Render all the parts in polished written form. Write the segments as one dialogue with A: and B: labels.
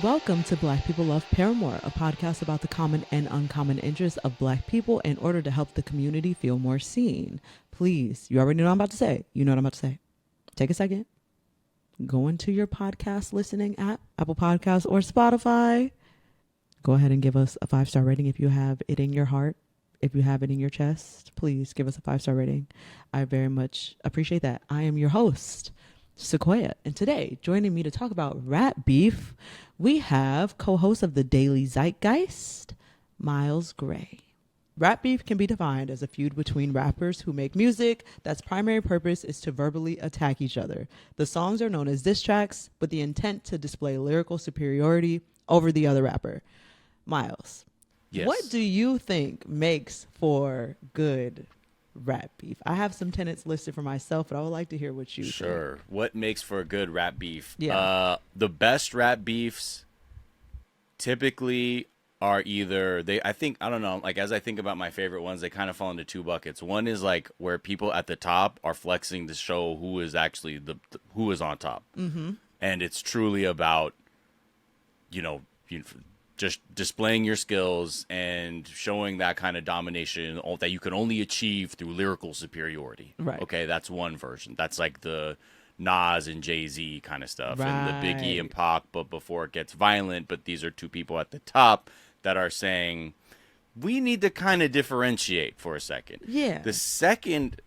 A: Welcome to Black People Love Paramore, a podcast about the common and uncommon interests of Black people in order to help the community feel more seen. Please, you already know what I'm about to say. You know what I'm about to say. Take a second. Go into your podcast listening app, Apple Podcasts or Spotify. Go ahead and give us a 5-star rating if you have it in your heart. If you have it in your chest, please give us a 5-star rating. I very much appreciate that. I am your host, Sequoia, and today, joining me to talk about rap beef, we have co-host of the Daily Zeitgeist, Miles Gray. Rap beef can be defined as a feud between rappers who make music that's primary purpose is to verbally attack each other. The songs are known as diss tracks with the intent to display lyrical superiority over the other rapper. Miles,
B: Yes.
A: what do you think makes for good rap beef? I have some tenets listed for myself, but I would like to hear what you think.
B: Sure. What makes for a good rap beef?
A: Yeah.
B: The best rap beefs typically are either I don't know, like as I think about my favorite ones, they kind of fall into two buckets. One is like where people at the top are flexing to show who is actually who is on top. Mm-hmm. And it's truly about, just displaying your skills and showing that kind of domination that you can only achieve through lyrical superiority.
A: Right.
B: Okay, that's one version. That's like the Nas and Jay-Z kind of stuff, and the Biggie and Pac, but before it gets violent. But these are two people at the top that are saying, we need to kind of differentiate for a second.
A: Yeah.
B: The second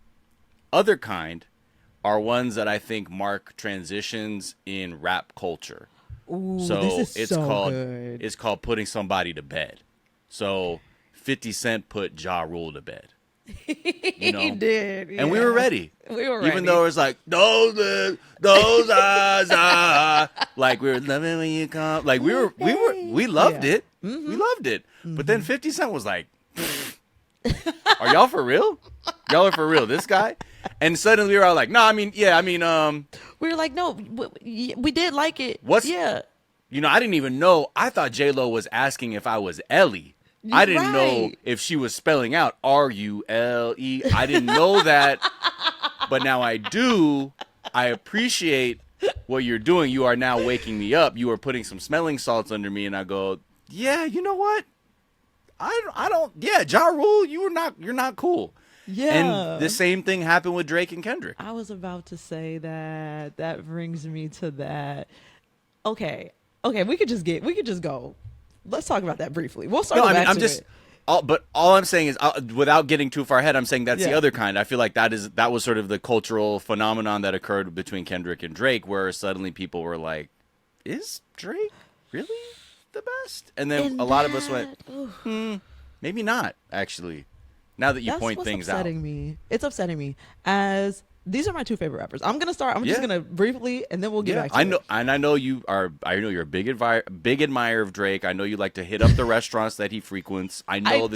B: other kind are ones that I think mark transitions in rap culture.
A: Ooh,
B: So
A: this is
B: it's
A: so
B: called
A: good.
B: it's called putting somebody to bed. So 50 Cent put Ja Rule to bed. You know?
A: He did,
B: And we were ready.
A: We were ready.
B: Even though it's like those eyes, like we were loving when you come. Like we loved
A: Yeah.
B: it. We loved it. But then 50 Cent was like, are y'all for real? Y'all are for real, this guy? And suddenly we were all like, no,
A: we were like, no, we did like it. Yeah.
B: I didn't even know. I thought J-Lo was asking if I was Ellie. I didn't know
A: Right.
B: if she was spelling out R-U-L-E. I didn't know that. But now I do. I appreciate what you're doing. You are now waking me up. You are putting some smelling salts under me. And I go, yeah, you know what? Ja Rule, you're not cool.
A: Yeah.
B: And the same thing happened with Drake and Kendrick.
A: I was about to say that. That brings me to that. Okay, we could just go. Let's talk about that briefly. We'll start back to it.
B: All I'm saying is, without getting too far ahead, I'm saying that's the
A: Yeah.
B: other kind. I feel like that was sort of the cultural phenomenon that occurred between Kendrick and Drake, where suddenly people were like, "Is Drake really the best?" And then
A: And
B: a lot of us went,
A: ooh.
B: "Maybe not." Actually, now that you
A: That's
B: point
A: what's
B: things out,
A: upsetting me. It's upsetting me as these are my two favorite rappers. I'm gonna start. I'm just
B: Yeah.
A: gonna briefly, and then we'll get back to
B: I
A: it.
B: know, and I know you are. I know you're a big admirer of Drake. I know you like to hit up the restaurants that he frequents. I know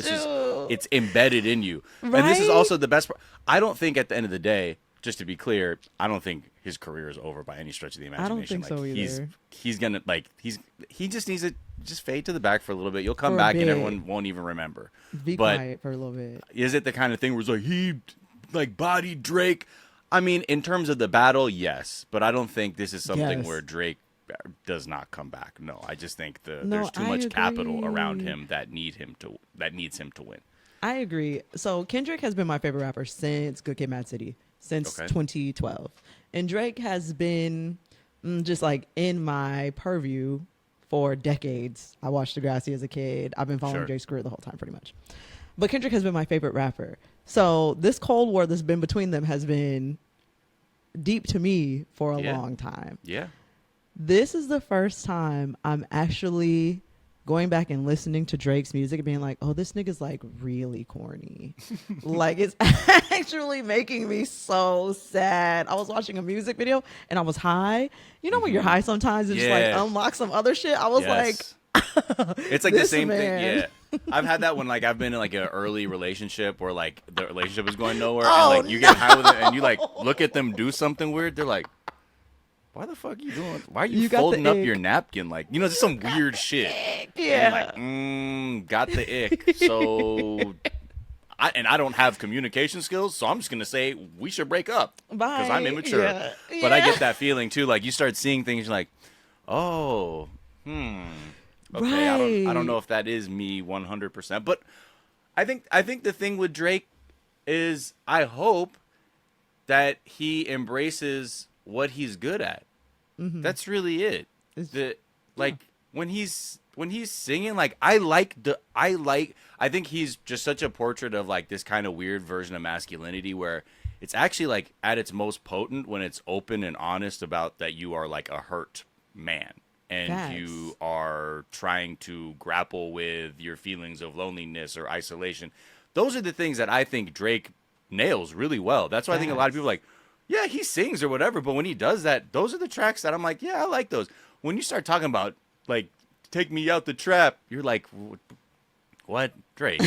B: it's embedded in you, and this is
A: Right?
B: also the best part. I don't think at the end of the day, just to be clear, I don't think his career is over by any stretch of the
A: I
B: imagination.
A: don't think so either.
B: He's gonna he just needs to just fade to the back for a little bit. You'll come
A: For a
B: back and
A: bit.
B: everyone won't even remember.
A: Be
B: but
A: quiet for a little bit.
B: is it the kind of thing where it's like he like bodied Drake? I mean, in terms of the battle, yes, but I don't think this is something
A: Yes.
B: where Drake does not come back. No, I just think
A: No,
B: there's too
A: I
B: much capital
A: agree.
B: around him that needs him to win.
A: I agree. So Kendrick has been my favorite rapper since Good Kid, Mad City, since
B: Okay.
A: 2012, and Drake has been just like in my purview for decades. I watched Degrassi as a kid. I've been following
B: Sure.
A: Drake's career the whole time, pretty much. But Kendrick has been my favorite rapper. So this Cold War that's been between them has been deep to me for a
B: Yeah.
A: long time.
B: Yeah,
A: This is the first time I'm actually going back and listening to Drake's music and being like, oh, this nigga's like really corny. Like it's actually making me so sad. I was watching a music video and I was high. You know when you're high sometimes and just like
B: Yeah.
A: unlock some other shit? I was like,
B: Yes. It's like the
A: This
B: same
A: man.
B: thing. Yeah, I've had that when like I've been in like an early relationship where like the relationship is going nowhere,
A: Oh,
B: and like you get high with it, and you like look at them do something weird. They're like, "Why the fuck are you doing? Why are you,
A: You got the
B: folding up
A: ick.
B: your napkin? Like just some weird shit."
A: yeah.
B: And like, got the ick. So, I don't have communication skills, so I'm just gonna say we should break up
A: Bye.
B: because I'm immature.
A: Yeah.
B: But I
A: Yeah.
B: get that feeling too. Like you start seeing things, you're like, oh, Okay, I don't
A: Right.
B: know if that is me 100%, but I think the thing with Drake is I hope that he embraces what he's good at. That's really it.
A: It's,
B: The
A: yeah.
B: like when he's singing, like I think he's just such a portrait of like this kind of weird version of masculinity where it's actually like at its most potent when it's open and honest about that you are like a hurt man and
A: Facts.
B: you are trying to grapple with your feelings of loneliness or isolation. Those are the things that I think Drake nails really well. That's why I think a lot of people are
A: Facts.
B: like, yeah, he sings or whatever, but when he does that, those are the tracks that I'm like, yeah, I like those. When you start talking about like take me out the trap, you're like, what, Drake?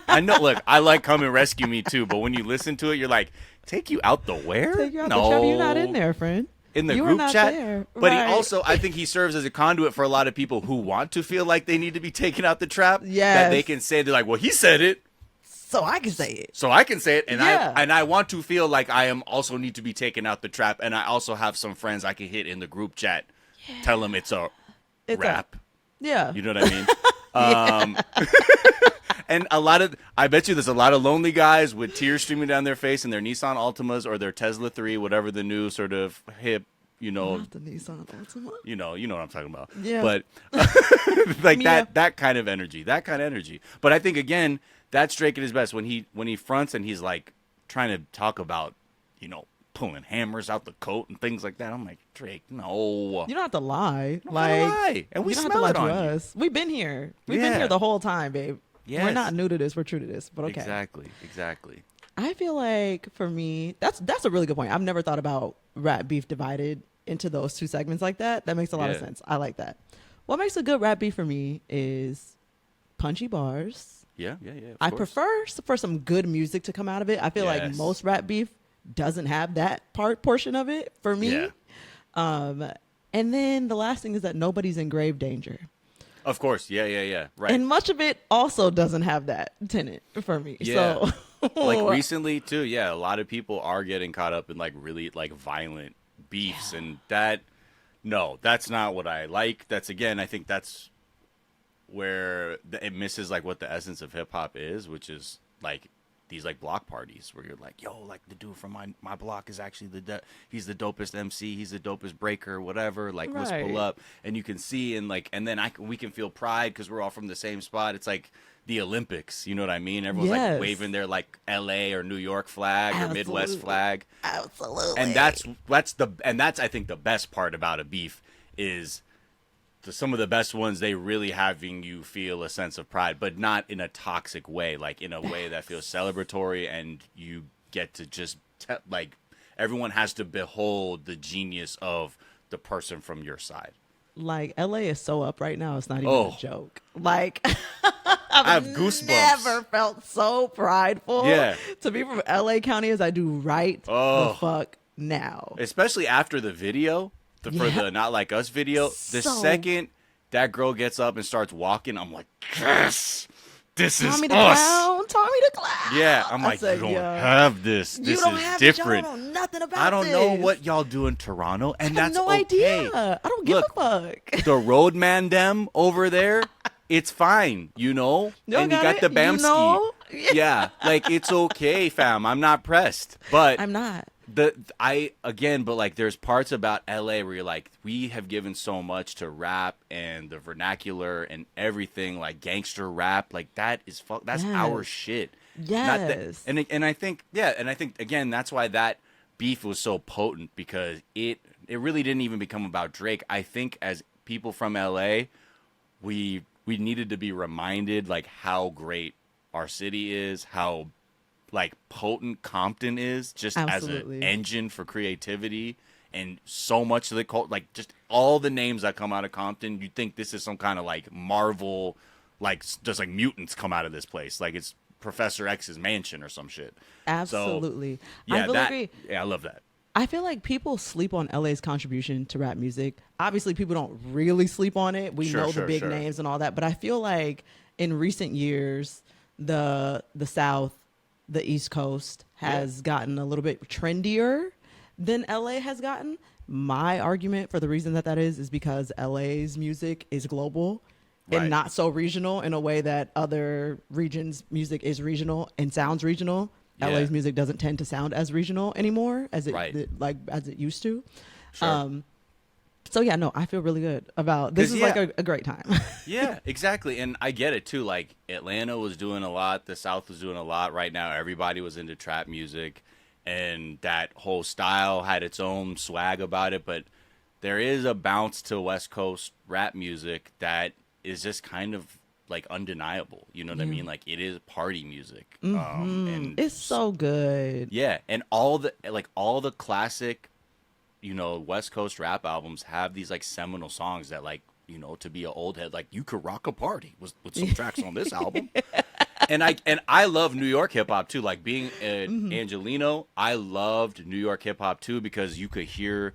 B: I know. Look, I like Come and Rescue Me too, but when you listen to it, you're like, take you out the where?
A: Take you out the trap. You're not in
B: No,
A: there, friend.
B: in the
A: You are
B: group
A: not
B: chat.
A: there.
B: But he
A: Right.
B: also, I think he serves as a conduit for a lot of people who want to feel like they need to be taken out the trap. That they
A: Yes.
B: can say they're like, well, he said it,
A: So I can say it.
B: so I can say it, and
A: Yeah.
B: I want to feel like I am also need to be taken out the trap, and I also have some friends I can hit in the group chat, tell them it's a
A: It's
B: rap.
A: Yeah.
B: You know what I mean? And I bet you there's a lot of lonely guys with tears streaming down their face in their Nissan Altimas or their Tesla 3, whatever the new sort of hip,
A: Not the Nissan Altima.
B: you know what I'm talking about.
A: Yeah.
B: But like
A: Yeah.
B: that kind of energy. But I think again, that's Drake at his best when he fronts and he's like trying to talk about, pulling hammers out the coat and things like that. I'm like, Drake, no.
A: You don't have to lie.
B: Don't
A: Like,
B: lie. And we
A: you don't have to
B: smell
A: lie
B: it
A: to
B: on you.
A: us. We've been here. We've been
B: Yeah.
A: here the whole time, babe. We're
B: Yes.
A: not new to this. We're true to this. But okay.
B: Exactly.
A: I feel like for me, that's a really good point. I've never thought about rap beef divided into those two segments like that. That makes a lot of
B: Yeah.
A: sense. I like that. What makes a good rap beef for me is punchy bars.
B: Yeah. Of
A: I
B: course.
A: prefer for some good music to come out of it. I feel like
B: Yes.
A: most rap beef doesn't have that portion of it for me.
B: Yeah.
A: And then the last thing is that nobody's in grave danger.
B: Of course. Yeah. Right.
A: And much of it also doesn't have that tenet for me.
B: Yeah.
A: So
B: Like recently too, yeah, a lot of people are getting caught up in like really like violent beefs and that's not what I like. That's again, I think that's where it misses like what the essence of hip hop is, which is like these like block parties where you're like, yo, like the dude from my block is actually he's the dopest MC, he's the dopest breaker, whatever. Like let's pull
A: Right.
B: up and you can see and like and then we can feel pride because we're all from the same spot. It's like the Olympics, you know what I mean? Everyone's like
A: Yes.
B: waving their like LA or New York flag or Midwest
A: Absolutely.
B: flag.
A: Absolutely.
B: And that's I think the best part about a beef is some of the best ones, they really having you feel a sense of pride, but not in a toxic way, like in a way that feels celebratory and you get to just like everyone has to behold the genius of the person from your side.
A: Like LA is so up right now, it's not even
B: Oh.
A: a joke. Like
B: I have goosebumps.
A: never felt so prideful
B: Yeah.
A: to be from LA County as I do right
B: Oh.
A: the fuck now.
B: Especially after the video, for
A: Yeah.
B: the Not Like Us video, the
A: So-
B: second that girl gets up and starts walking, I'm like, yes, this is
A: Tommy the
B: us.
A: Clown, Tommy the Clown.
B: Yeah, I'm
A: I
B: like,
A: said,
B: you don't
A: "Yo,
B: have this.
A: you
B: This
A: don't
B: is
A: have
B: different.
A: It, y'all don't know nothing about
B: I don't know
A: this.
B: what y'all do in Toronto, and
A: I have
B: that's
A: no
B: okay.
A: idea. I don't give
B: Look,
A: a fuck.
B: the roadman dem over there, it's fine,
A: You
B: and you
A: got
B: got
A: it?
B: the
A: You
B: Bamski.
A: know?
B: Yeah, like it's okay, fam. I'm not pressed, but
A: I'm not.
B: but like there's parts about LA where you're like, we have given so much to rap and the vernacular and everything, like gangster rap, like that's our
A: Yes.
B: shit.
A: Yes.
B: And I think again that's why that beef was so potent, because it really didn't even become about Drake. I think as people from LA, we needed to be reminded like how great our city is, how like potent Compton is just as
A: Absolutely.
B: an engine for creativity, and so much of the like just all the names that come out of Compton, you think this is some kind of like Marvel, like just like mutants come out of this place, like it's Professor X's mansion or some shit.
A: Absolutely.
B: So, yeah,
A: I will agree.
B: Yeah, I love that.
A: I feel like people sleep on LA's contribution to rap music. Obviously, people don't really sleep on it. We know the big
B: Sure.
A: names and all that, but I feel like in recent years, the South, the East Coast has gotten a little bit trendier than LA has gotten. My argument for the reason that is because LA's music is global
B: Right.
A: and not so regional in a way that other regions' music is regional and sounds regional.
B: Yeah.
A: LA's music doesn't tend to sound as regional anymore as it
B: Right.
A: like as it used to.
B: Sure.
A: So yeah, no, I feel really good about this. Is like a great time.
B: Yeah, exactly. And I get it too. Like Atlanta was doing a lot, the South was doing a lot. Right now everybody was into trap music, and that whole style had its own swag about it, but there is a bounce to West Coast rap music that is just kind of like undeniable. You know what I mean? Like it is party music. And
A: It's so good.
B: yeah, and all the classic, West Coast rap albums have these like seminal songs that like, to be an old head, like you could rock a party with some tracks on this album. And I love New York hip hop too. Like being an Angelino, I loved New York hip hop too because you could hear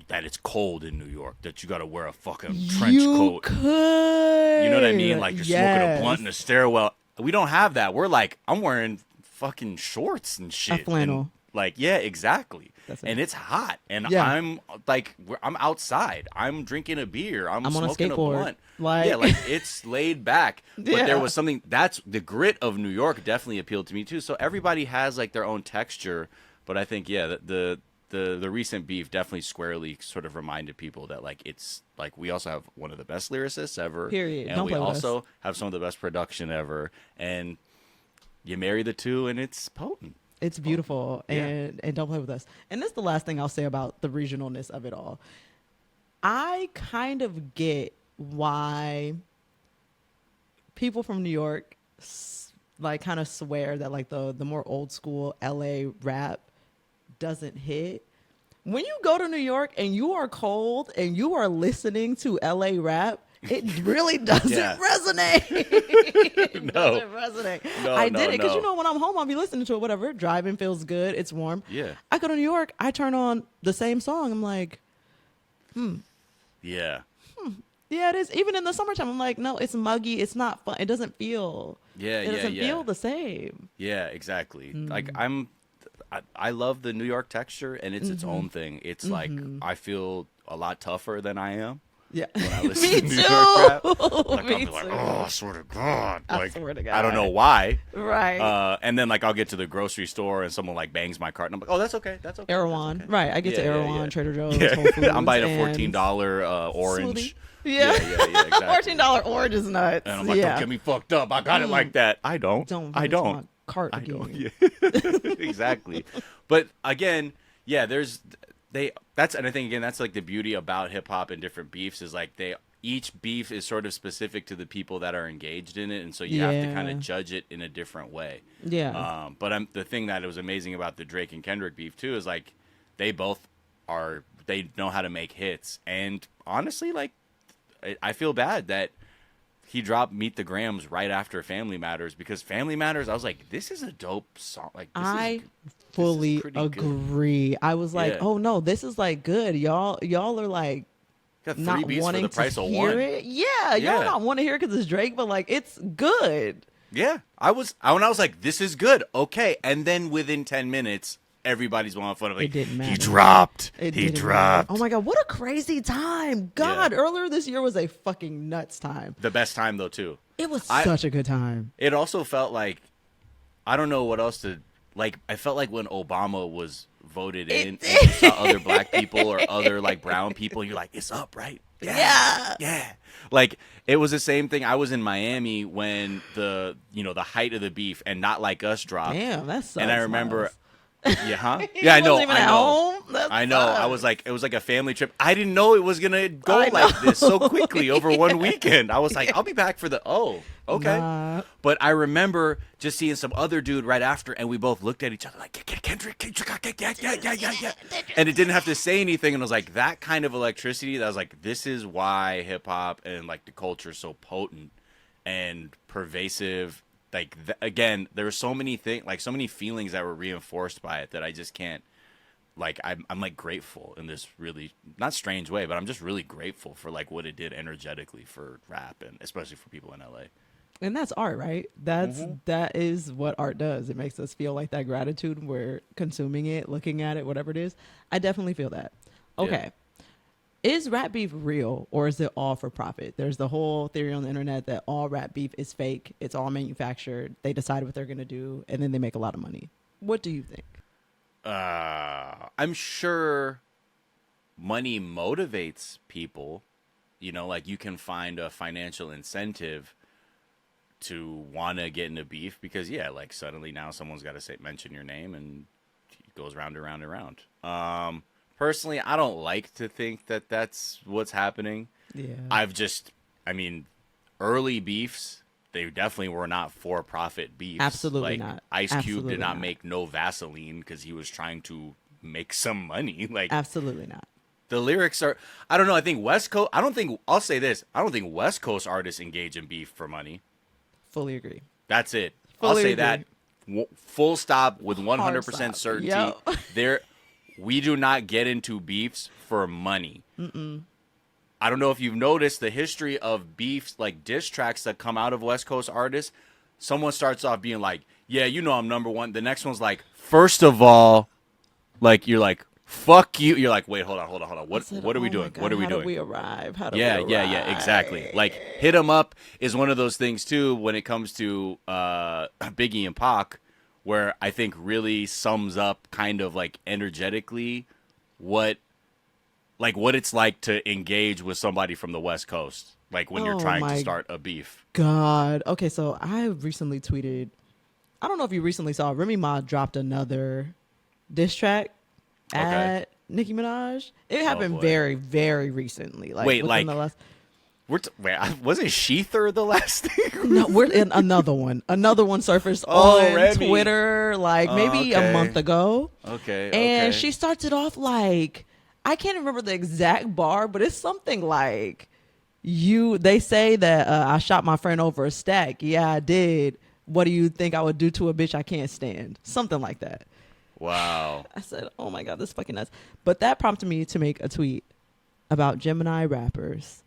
B: that it's cold in New York, that you got to wear a fucking trench coat.
A: Could.
B: You know what I mean? Like you're smoking
A: Yes.
B: a blunt in a stairwell. We don't have that. We're like, I'm wearing fucking shorts and shit.
A: A flannel.
B: And, like, yeah, exactly.
A: That's it.
B: And it's hot. And
A: Yeah.
B: I'm like, I'm outside. I'm drinking a beer. I'm
A: on a
B: smoking a
A: skateboard.
B: blunt.
A: Like-
B: Yeah, like it's laid back. But
A: Yeah.
B: there was something, that's the grit of New York definitely appealed to me too. So everybody has like their own texture. But I think, yeah, the recent beef definitely squarely sort of reminded people that like it's like we also have one of the best lyricists ever.
A: Period.
B: And
A: Don't
B: we
A: play with
B: also
A: us.
B: have some of the best production ever. And you marry the two and it's potent.
A: It's beautiful,
B: Yeah.
A: and don't play with us. And this is the last thing I'll say about the regionalness of it all. I kind of get why people from New York like kind of swear that like the more old school LA rap doesn't hit. When you go to New York and you are cold and you are listening to LA rap, it really doesn't
B: Yeah.
A: resonate. It
B: No.
A: doesn't resonate.
B: No,
A: I
B: no,
A: did it because
B: no.
A: when I'm home, I'll be listening to it. Whatever, driving feels good. It's warm.
B: Yeah.
A: I go to New York. I turn on the same song. I'm like,
B: Yeah.
A: yeah, it is. Even in the summertime, I'm like, no, it's muggy. It's not fun. It doesn't feel.
B: Yeah,
A: It
B: yeah,
A: doesn't
B: yeah.
A: feel the same.
B: Yeah, exactly.
A: Hmm.
B: Like I love the New York texture, and it's
A: Mm-hmm.
B: its own thing. It's like I feel a lot tougher than I am
A: Yeah.
B: when I listen
A: Me
B: to New
A: too.
B: York rap. Like I'll
A: Me
B: be like,
A: too.
B: oh, I swear to God.
A: I
B: Like,
A: swear to
B: I don't
A: God.
B: know why.
A: Right.
B: And then like I'll get to the grocery store and someone like bangs my cart, and I'm like, oh, that's okay. That's okay.
A: Erewhon.
B: That's okay.
A: Right. I get to
B: Yeah, yeah,
A: Erewhon,
B: yeah.
A: Trader Joe's,
B: Yeah.
A: Whole Foods.
B: I'm buying a
A: and
B: $14 orange.
A: Smoothie. Yeah.
B: Yeah, exactly.
A: $14 orange is nuts.
B: And I'm like,
A: yeah.
B: don't get me fucked up. I got it like that. I don't.
A: Don't.
B: I
A: bring it to
B: don't.
A: my cart
B: I
A: again.
B: don't. Yeah. Exactly. But again, yeah, that's, and I think again that's like the beauty about hip hop and different beefs is like each beef is sort of specific to the people that are engaged in it, and so you have to kind
A: Yeah.
B: of judge it in a different way.
A: Yeah.
B: But the thing that was amazing about the Drake and Kendrick beef too is like they know how to make hits, and honestly, like I feel bad that he dropped Meet the Grams right after Family Matters, because Family Matters, I was like, this is a dope song. Like
A: I fully
B: pretty good.
A: agree. I was like,
B: Yeah.
A: oh no, this is like good. Y'all are like
B: got 3
A: not
B: beats for
A: wanting
B: the price
A: to
B: of
A: hear
B: one.
A: it. Yeah,
B: Yeah.
A: y'all not want to hear it because it's Drake, but like it's good.
B: Yeah, when I was like, this is good, okay, and then within 10 minutes, everybody's on fun of like,
A: It didn't matter.
B: he dropped.
A: It
B: He
A: didn't
B: dropped.
A: matter. Oh my god, what a crazy time! God,
B: Yeah.
A: earlier this year was a fucking nuts time.
B: The best time though too.
A: It was
B: I-
A: such a good time.
B: It also felt like, I don't know what else to like. I felt like when Obama was voted in, and you saw other black people or other like brown people, you're like, it's up, right?
A: Yeah.
B: Yeah. Like it was the same thing. I was in Miami when the height of the beef and Not Like Us dropped.
A: Damn, that sucks.
B: And I remember,
A: Miles.
B: yeah, huh?
A: He
B: Yeah, I know.
A: wasn't even
B: I
A: at
B: know.
A: home? That
B: I know. I
A: sucks.
B: was like, it was like a family trip. I didn't know it was gonna go
A: I
B: like
A: know.
B: this so quickly over one weekend. I was like, I'll be back for okay.
A: Nah.
B: But I remember just seeing some other dude right after, and we both looked at each other like, Kendrick, yeah. And it didn't have to say anything, and it was like that kind of electricity. That was like, this is why hip hop and like the culture is so potent and pervasive. Like again, there were so many things, like so many feelings that were reinforced by it that I just can't. Like I'm like grateful in this really not strange way, but I'm just really grateful for like what it did energetically for rap and especially for people in LA.
A: And that's art, right? That is what art does. It makes us feel like that gratitude when we're consuming it, looking at it, whatever it is. I definitely feel that. Okay. Is rap beef real or is it all for profit? There's the whole theory on the internet that all rap beef is fake. It's all manufactured. They decide what they're going to do and then they make a lot of money. What do you think?
B: I'm sure money motivates people. You know, like you can find a financial incentive to want to get into beef because, yeah, like suddenly now someone's got to mention your name and it goes round and round and round. Personally, I don't like to think that that's what's happening.
A: Yeah.
B: I mean, early beefs, they definitely were not for-profit beefs.
A: Absolutely
B: like,
A: not.
B: Ice Cube
A: Absolutely
B: did not
A: not.
B: make no Vaseline because he was trying to make some money. Like,
A: Absolutely not.
B: the lyrics are, I don't know, I'll say this, I don't think West Coast artists engage in beef for money.
A: Fully agree.
B: That's it.
A: Fully
B: I'll say
A: agree.
B: that full stop with 100%
A: Hard stop.
B: certainty.
A: Yep.
B: We do not get into beefs for money. I don't know if you've noticed the history of beefs, like diss tracks that come out of West Coast artists. Someone starts off being like, yeah, you know I'm number one. The next one's like, first of all, like, you're like, fuck you. You're like, wait, hold on. What are we doing? What are we
A: How
B: doing?
A: do we arrive? How do
B: Yeah,
A: we arrive?
B: exactly. Like, Hit 'Em Up is one of those things, too, when it comes to Biggie and Pac, where I think really sums up kind of, like, energetically what it's like to engage with somebody from the West Coast, like, when you're trying to start a beef.
A: God. Okay, so I recently tweeted, I don't know if you recently saw, Remy Ma dropped another diss track at Nicki Minaj. It happened very, very recently. Like,
B: wait, like,
A: the last...
B: wasn't Sheether the last thing?
A: No, we're in another one. Another one surfaced on
B: Remy.
A: Twitter, like maybe a month ago.
B: Okay.
A: And she starts it off like, I can't remember the exact bar, but it's something like, they say that I shot my friend over a stack. Yeah, I did. What do you think I would do to a bitch I can't stand? Something like that.
B: Wow.
A: I said, oh my God, this is fucking nuts. But that prompted me to make a tweet about Gemini rappers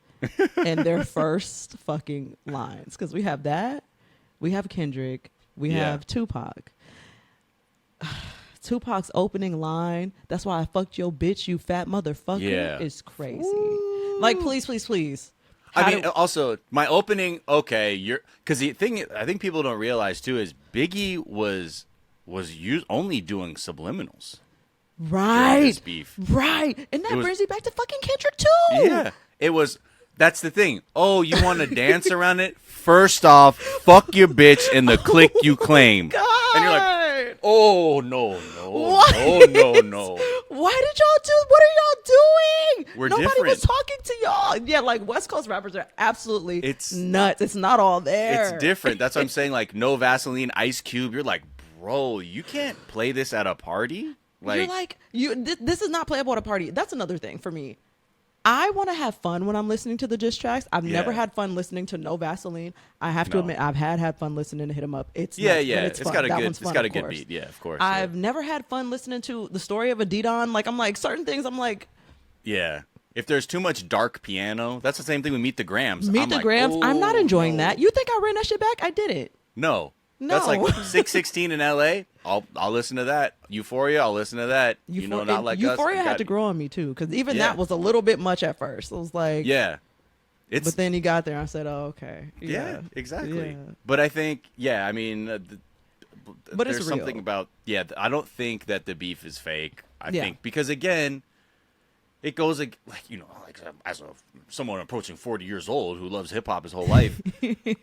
A: and their first fucking lines. Because we have that. We have Kendrick. We have Tupac. Tupac's opening line, that's why I fucked your bitch, you fat motherfucker, is crazy. Ooh. Like, please.
B: Also, my opening, because the thing I think people don't realize, too, is Biggie was only doing subliminals.
A: Right.
B: Beef.
A: Right. And that brings me back to fucking Kendrick, too.
B: Yeah. That's the thing. Oh, you want to dance around it? First off, fuck your bitch and the clique you claim.
A: God.
B: And you're like, oh, no.
A: What?
B: No.
A: Why did y'all do? What are y'all doing?
B: We're
A: Nobody
B: different.
A: was talking to y'all. Yeah, like West Coast rappers are absolutely nuts. It's not all there.
B: It's different. That's what I'm saying. Like, no Vaseline, Ice Cube. You're like, bro, you can't play this at a party. Like,
A: you're like, this is not playable at a party. That's another thing for me. I want to have fun when I'm listening to the diss tracks. I've never had fun listening to No Vaseline. I have to admit, I've had fun listening to Hit 'Em Up. It's nuts,
B: it's
A: fun.
B: got a
A: That
B: good,
A: one's fun,
B: it's got a
A: of
B: good
A: course.
B: beat. Yeah, of course.
A: I've never had fun listening to The Story of Adidon. Like, I'm like, certain things, I'm like,
B: yeah. If there's too much dark piano, that's the same thing with Meet the Grams.
A: Grams. I'm not enjoying that. You think I ran that shit back? I didn't.
B: No. That's like 616 in LA. I'll listen to that. Euphoria, I'll listen to that. Not like
A: Euphoria
B: us.
A: had to grow on me too, because even that was a little bit much at first. It was like, but then he got there. I said, oh, okay.
B: Yeah, exactly.
A: Yeah.
B: But I think, I mean,
A: but
B: there's
A: it's real.
B: something about, I don't think that the beef is fake. I think because again, it goes like as someone approaching 40 years old who loves hip hop his whole life,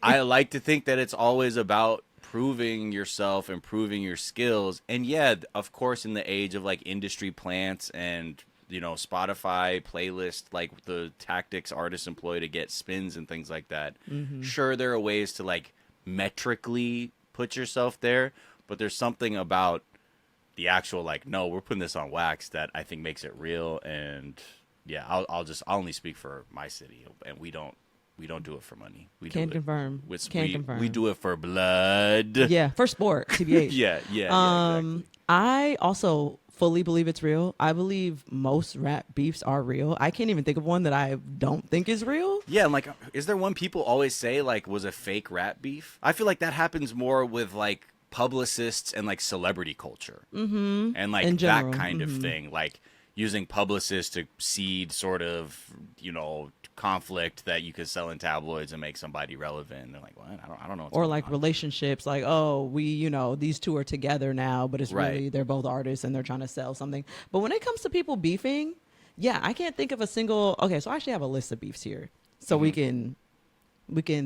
B: I like to think that it's always about proving yourself, improving your skills. And of course, in the age of like industry plants and, Spotify playlist, like the tactics artists employ to get spins and things like that. Mm-hmm. Sure, there are ways to like metrically put yourself there, but there's something about the actual, like, no, we're putting this on wax that I think makes it real. And I'll only speak for my city, and we don't We don't do it for money. We
A: Can't
B: do it
A: confirm.
B: with,
A: Can't
B: we,
A: confirm.
B: We do it for blood.
A: Yeah, for sport, TBH.
B: Yeah, exactly.
A: I also fully believe it's real. I believe most rap beefs are real. I can't even think of one that I don't think is real.
B: Yeah, and like, is there one people always say like was a fake rap beef? I feel like that happens more with like publicists and like celebrity culture, and like
A: In
B: that
A: general.
B: kind of thing, like using publicists to seed sort of conflict that you could sell in tabloids and make somebody relevant. And they're like, what? I don't know. What's
A: Or
B: going
A: like
B: on.
A: relationships, like, oh, we, these two are together now, but it's
B: Right.
A: really, they're both artists and they're trying to sell something. But when it comes to people beefing, yeah, I can't think of a single, okay, so I actually have a list of beefs here. So we can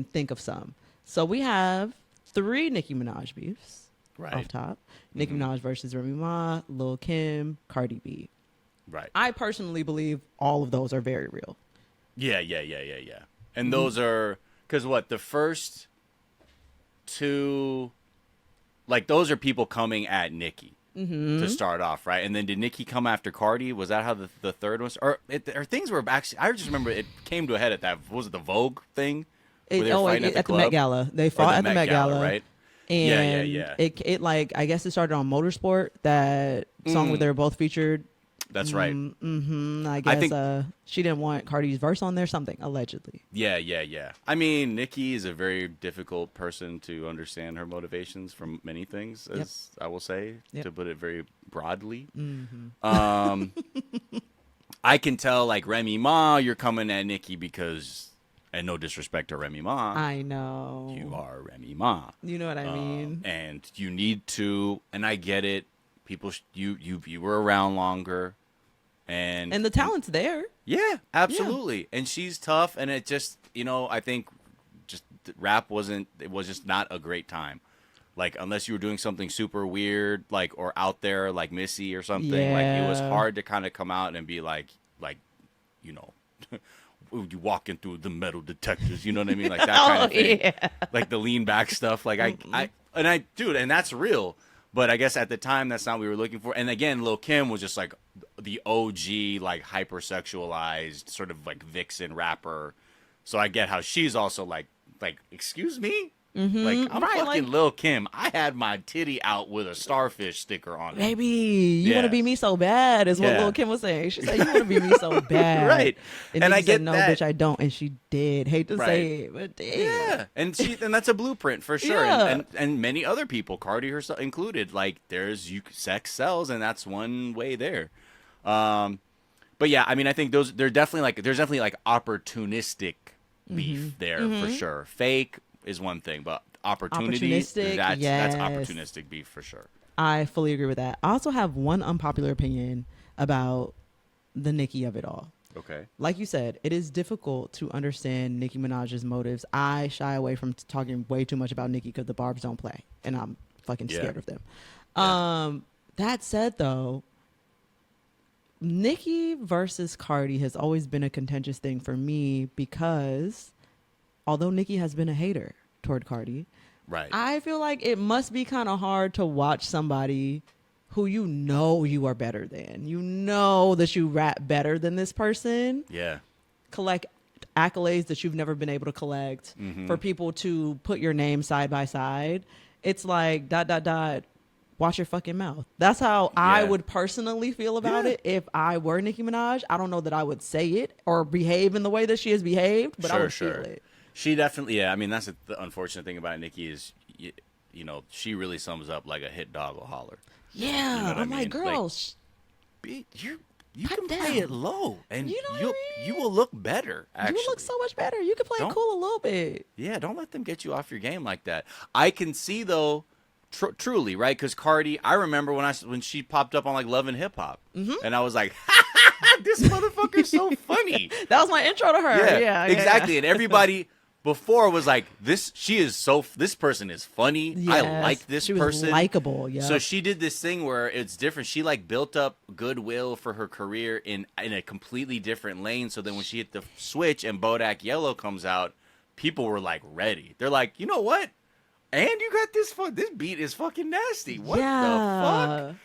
A: think of some. So we have 3 Nicki Minaj beefs
B: Right.
A: off top. Nicki Minaj versus Remy Ma, Lil Kim, Cardi B.
B: Right.
A: I personally believe all of those are very real.
B: Yeah. And those are, because what, the first 2, like those are people coming at Nicki to start off, right? And then did Nicki come after Cardi? Was that how the third one? Or things were actually, I just remember it came to a head at that, was it the Vogue thing? Where they were fighting at the
A: Met
B: club?
A: Gala. They fought at the Met Gala,
B: right?
A: And
B: Yeah.
A: It like, I guess it started on Motorsport, that song where they were both featured.
B: That's right.
A: I guess
B: think-
A: she didn't want Cardi's verse on there, something, allegedly.
B: Yeah. I mean, Nicki is a very difficult person to understand her motivations from many things, as I will say, to put it very broadly. I can tell, like, Remy Ma, you're coming at Nicki because, and no disrespect to Remy Ma,
A: I know.
B: you are Remy Ma.
A: You know what I mean?
B: And you need to, and I get it, people, you were around longer. And
A: the talent's there.
B: Yeah, absolutely. And she's tough, and it just, I think just rap was just not a great time. Like, unless you were doing something super weird, like, or out there, like Missy or something, like, it was hard to kind of come out and be like, you walking through the metal detectors, you know what I mean? Like that kind of thing.
A: Yeah.
B: Like the lean back stuff. Like and that's real. But I guess at the time, that's not what we were looking for. And again, Lil Kim was just like the OG, like hypersexualized sort of like vixen rapper. So I get how she's also like, excuse me? Like, I'm
A: Right,
B: fucking
A: like-
B: Lil Kim. I had my titty out with a starfish sticker on it.
A: Baby, you
B: Yeah.
A: want to be me so bad, is what
B: Yeah.
A: Lil Kim was saying. She said, you want to be me so bad.
B: Right.
A: And,
B: And
A: Nicki
B: I get
A: said, no,
B: that.
A: bitch, I don't. And she did. Hate to say it, but damn.
B: Yeah, and that's a blueprint for sure,
A: Yeah.
B: and many other people, Cardi herself included. Like, sex sells, and that's one way there. But yeah, I mean, I think there's definitely like opportunistic beef there for sure. Fake is one thing, but opportunity,
A: Opportunistic,
B: that's
A: yes.
B: opportunistic beef for sure.
A: I fully agree with that. I also have one unpopular opinion about the Nicki of it all.
B: Okay.
A: Like you said, it is difficult to understand Nicki Minaj's motives. I shy away from talking way too much about Nicki because the barbs don't play, and I'm fucking scared of them. That said, though, Nicki versus Cardi has always been a contentious thing for me because although Nicki has been a hater toward Cardi,
B: Right.
A: I feel like it must be kind of hard to watch somebody who you are better than. You know that you rap better than this person.
B: Yeah.
A: Collect accolades that you've never been able to collect. For people to put your name side by side. It's like ... Watch your fucking mouth. That's how I would personally feel about it if I were Nicki Minaj. I don't know that I would say it or behave in the way that she has behaved, but I would feel it.
B: She definitely, I mean, that's the unfortunate thing about Nicki is, she really sums up like a hit dog will holler.
A: Yeah,
B: You know what I
A: I'm like,
B: mean?
A: girls,
B: You
A: Pipe
B: can
A: down.
B: play it low, and
A: You know what I mean?
B: you will look better. Actually,
A: you look so much better. You can play it
B: Don't-
A: cool a little bit.
B: Yeah, don't let them get you off your game like that. I can see though, truly, right? Because Cardi, I remember when she popped up on like Love and Hip Hop, and I was like, this motherfucker's so funny.
A: That was my intro to her. Yeah,
B: exactly. And everybody before was like, this person is funny. I
A: Yes.
B: like this
A: She was
B: person.
A: likable, yeah.
B: So she did this thing where it's different. She like built up goodwill for her career in a completely different lane. So then when she hit the switch and Bodak Yellow comes out, people were like ready. They're like, you know what? And you got this this beat is fucking nasty. What the fuck?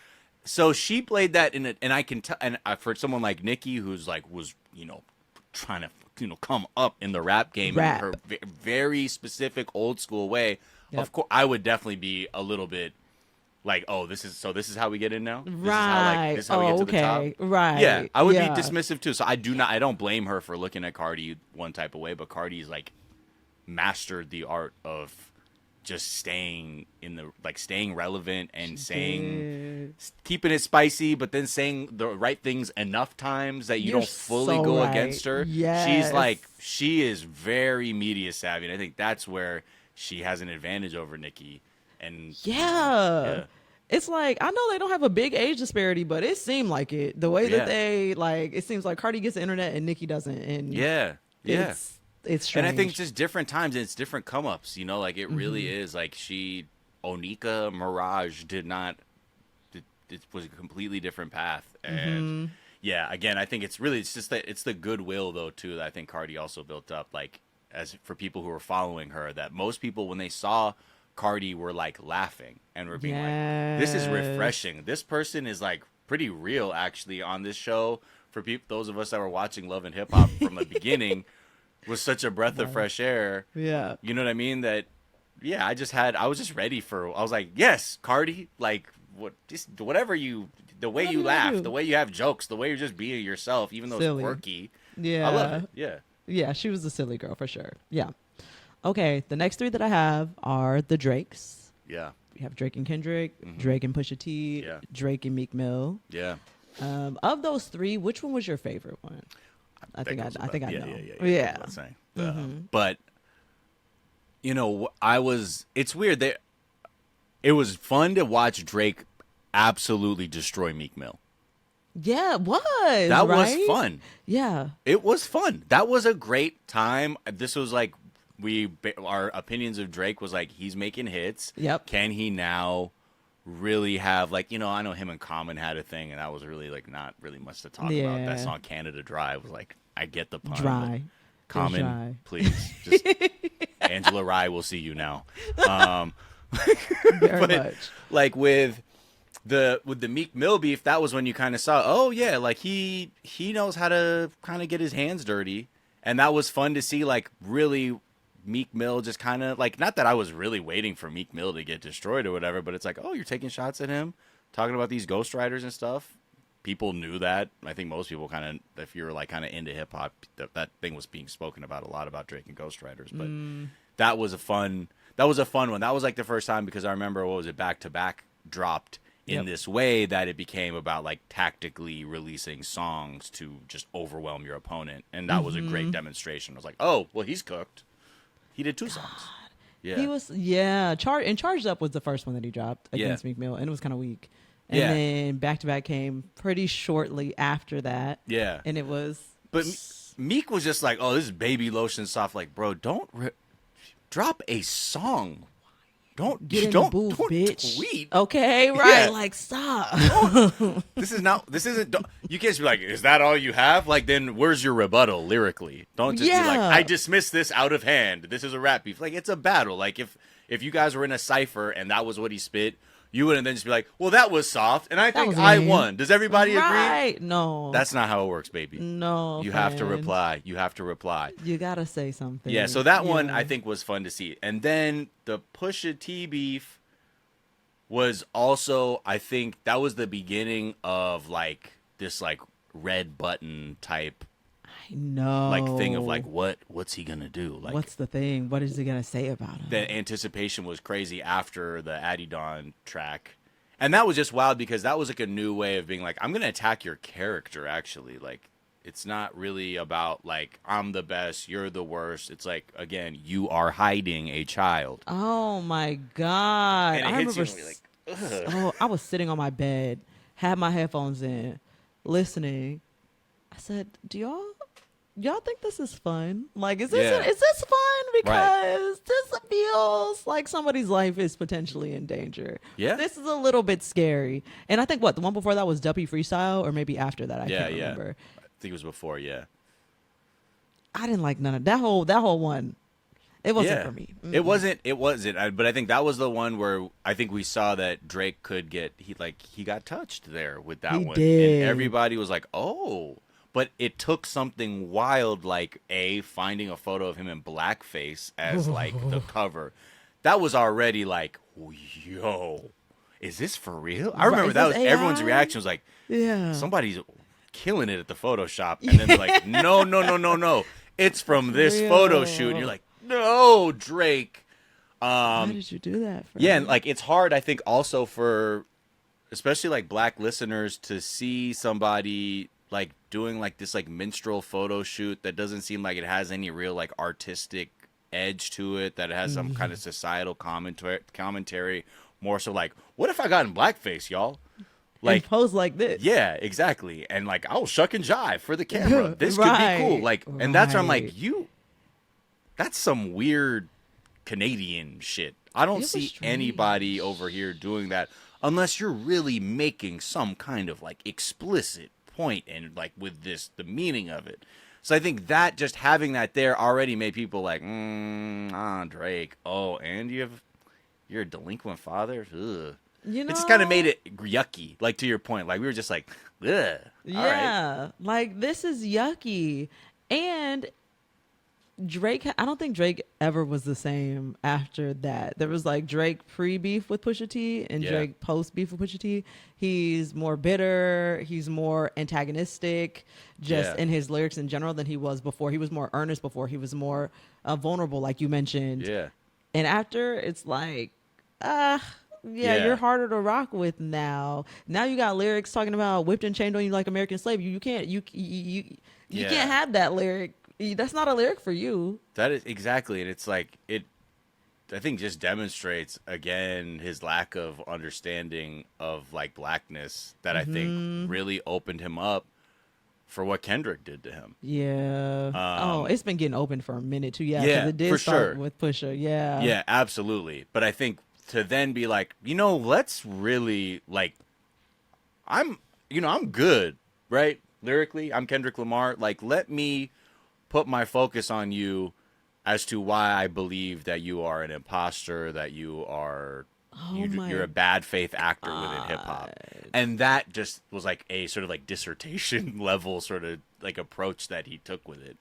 B: So she played that in it, and I can tell. And for someone like Nicki, who's like was trying to come up in the rap game in her very specific old school way. Yep. Of course, I would definitely be a little bit like, oh, this is how we get in now.
A: Right.
B: This is how we get to the top.
A: Right.
B: Yeah, I would be dismissive too. So I don't blame her for looking at Cardi one type of way, but Cardi's like mastered the art of just staying staying relevant and keeping it spicy, but then saying the right things enough times that you don't fully go against her.
A: Yes.
B: She is very media savvy, and I think that's where she has an advantage over Nicki. And
A: it's like, I know they don't have a big age disparity, but it seemed like it. The way that they it seems like Cardi gets the internet and Nicki doesn't. And it's strange.
B: And I think it's just different times and it's different come ups, like it really is like Onika Mirage it was a completely different path. And again, I think it's just that it's the goodwill though too that I think Cardi also built up, like as for people who were following her, that most people when they saw Cardi were like laughing and were being like, this is refreshing. This person is like pretty real actually on this show. For those of us that were watching Love and Hip Hop from the beginning, was such a breath of fresh air. Yeah. You know what I mean? That, I was just ready I was like, yes, Cardi, like, the way you laugh, the way you have jokes, the way you're just being yourself, even though it's quirky.
A: Yeah.
B: I love it. Yeah.
A: Yeah, she was a silly girl for sure. Yeah. Okay, the next three that I have are the Drakes.
B: Yeah.
A: We have Drake and Kendrick, Drake and Pusha T, Drake and Meek Mill.
B: Yeah.
A: Of those three, which one was your favorite one? I think I know. Yeah.
B: But it's weird that it was fun to watch Drake absolutely destroy Meek Mill.
A: Yeah, it was.
B: That was fun.
A: Yeah.
B: It was fun. That was a great time. This was like our opinions of Drake was like, he's making hits.
A: Yep.
B: Can he now really have like, I know him and Common had a thing and that was really like not really much to talk about. That song Canada Dry was like, I get the pun.
A: Dry.
B: Common,
A: dry.
B: Please. Just Angela Rye will see you now.
A: Very much.
B: Like with the Meek Mill beef, that was when you kind of saw, like he knows how to kind of get his hands dirty. And that was fun to see, like really Meek Mill just kind of like, not that I was really waiting for Meek Mill to get destroyed or whatever, but it's like, oh, you're taking shots at him, talking about these ghostwriters and stuff. People knew that. I think most people kind of, if you were like kind of into hip hop, that thing was being spoken about a lot about Drake and ghostwriters. But that was a fun one. That was like the first time, because I remember, Back to Back dropped in this way that it became about like tactically releasing songs to just overwhelm your opponent. And that was a great demonstration. I was like, oh, well, he's cooked. He did 2 songs. Yeah.
A: He was, Charged Up was the first one that he dropped against Meek Mill, and it was kind of weak. And then Back to Back came pretty shortly after that. Yeah. And it was.
B: But Meek was just like, oh, this is baby lotion soft. Like, bro, don't drop a song. Don't
A: get in
B: don't,
A: the booth,
B: don't
A: bitch.
B: Tweet.
A: Okay, right. Like, stop.
B: This isn't. You can't just be like, is that all you have? Like, then where's your rebuttal lyrically? Don't just be like, I dismiss this out of hand. This is a rap beef. Like, it's a battle. Like, if you guys were in a cipher and that was what he spit, you wouldn't then just be like, well, that was soft, and I think I won. Does everybody agree?
A: No.
B: That's not how it works, baby.
A: No.
B: You have to reply. You
A: gotta say something.
B: Yeah, so that one I think was fun to see. And then the Pusha T beef was also, I think, that was the beginning of like this like red button type like thing of like what's he gonna do? Like,
A: what's the thing? What is he gonna say about him?
B: The anticipation was crazy after the Adidon track, and that was just wild because that was like a new way of being like, I'm gonna attack your character. Actually, like, it's not really about like I'm the best, you're the worst. It's like, again, you are hiding a child.
A: Oh my god!
B: And it hits you and you're like, ugh.
A: I was sitting on my bed, had my headphones in, listening. I said, "Do y'all think this is fun? Like, is this fun? Because this feels like somebody's life is potentially in danger. Yeah, this is a little bit scary." And I think the one before that was Duppy Freestyle, or maybe after that. I can't remember.
B: I think it was before. Yeah,
A: I didn't like none of that whole one. It wasn't for me.
B: Mm-mm. It wasn't. But I think that was the one where I think we saw that Drake could get he got touched there with that one.
A: Did.
B: And everybody was like, oh. but it took something wild like finding a photo of him in blackface as like the cover. That was already like, yo, is this for real? I remember that was
A: AI?
B: everyone's reaction was like,
A: Yeah.
B: somebody's killing it at the Photoshop, and then they're like, no, it's from this photo shoot, and you're like, no, Drake.
A: Why did you do that?
B: Yeah, and like it's hard, I think, also for especially like black listeners to see somebody like doing like this like minstrel photo shoot that doesn't seem like it has any real like artistic edge to it, that it has some kind of societal commentary, more so like, what if I got in blackface, y'all? Like
A: and pose like this.
B: Yeah, exactly. And like, I'll shuck and jive for the camera. This could be cool. Like, and that's where I'm like, that's some weird Canadian shit. I don't see anybody over here doing that unless you're really making some kind of like explicit point and like with the meaning of it. So I think that just having that there already made people like, Drake. Oh, and you're a delinquent father? Ugh.
A: You know,
B: it just kind of made it yucky. Like, to your point, like we were just like, ugh.
A: Yeah,
B: all right.
A: like this is yucky. And Drake, I don't think Drake ever was the same after that. There was like Drake pre-beef with Pusha T and Drake post-beef with Pusha T. He's more bitter. He's more antagonistic just in his lyrics in general than he was before. He was more earnest before. He was more vulnerable, like you mentioned.
B: Yeah.
A: And after, it's like, you're harder to rock with now. Now you got lyrics talking about whipped and chained on you like American slave. You can't can't have that lyric. That's not a lyric for you.
B: That is exactly, and it's like I think just demonstrates again his lack of understanding of like blackness that I think really opened him up for what Kendrick did to him.
A: Yeah. It's been getting open for a minute too. Yeah.
B: Yeah,
A: it did
B: for
A: start
B: sure.
A: with Pusha. Yeah.
B: Yeah, absolutely. But I think to then be like, let's really like, I'm good, right? Lyrically, I'm Kendrick Lamar. Like, let me put my focus on you as to why I believe that you are an imposter, that you are you're a bad faith actor within hip hop. And that just was like a sort of like dissertation level sort of like approach that he took with it.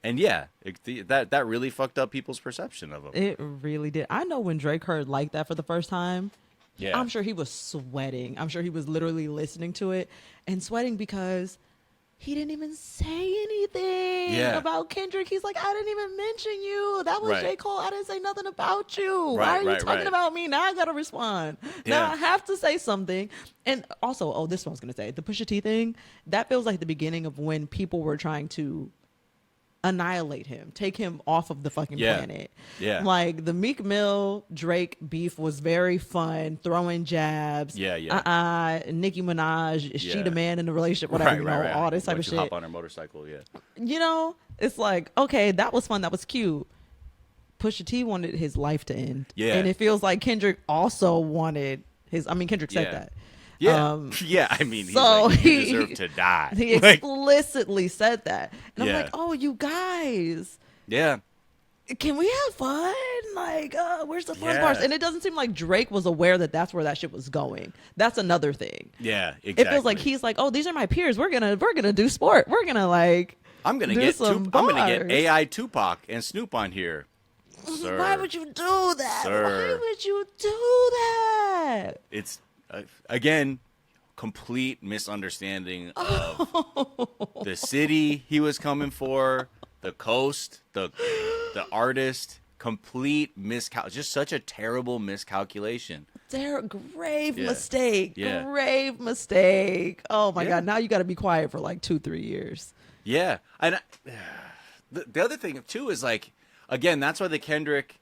B: And that really fucked up people's perception of him.
A: It really did. I know when Drake heard like that for the first time,
B: yeah,
A: I'm sure he was sweating. I'm sure he was literally listening to it and sweating because he didn't even say anything about Kendrick. He's like, I didn't even mention you. That was J. Cole. I didn't say nothing about you. Why are you talking about me? Now I got to respond. Now I have to say something. And also, this one I was going to say, the Pusha T thing, that feels like the beginning of when people were trying to annihilate him, take him off of the fucking planet.
B: Yeah.
A: Like the Meek Mill Drake beef was very fun, throwing jabs.
B: Yeah.
A: Nicki Minaj, is she the man in the relationship? Whatever, all this type of shit.
B: Hop on her motorcycle,
A: it's like, okay, that was fun, that was cute. Pusha T wanted his life to end.
B: Yeah.
A: And it feels like Kendrick also wanted Kendrick said that.
B: Yeah. I mean,
A: so
B: he deserved to die.
A: He explicitly said that. And I'm like, oh, you guys.
B: Yeah.
A: Can we have fun? Like, where's the fun parts? And it doesn't seem like Drake was aware that that's where that shit was going. That's another thing.
B: Yeah, exactly.
A: It feels like he's like, oh, these are my peers. We're gonna do sport. We're gonna I'm gonna get
B: AI Tupac and Snoop on here. Sir.
A: Why would you do that?
B: Sir.
A: Why would you do that?
B: It's again, complete misunderstanding of the city he was coming for, the coast, the artist. Complete just such a terrible miscalculation.
A: Grave mistake. Yeah. Grave mistake. Oh my God! Now you got to be quiet for like 2-3 years.
B: Yeah, and the other thing too is like, again, that's why the Kendrick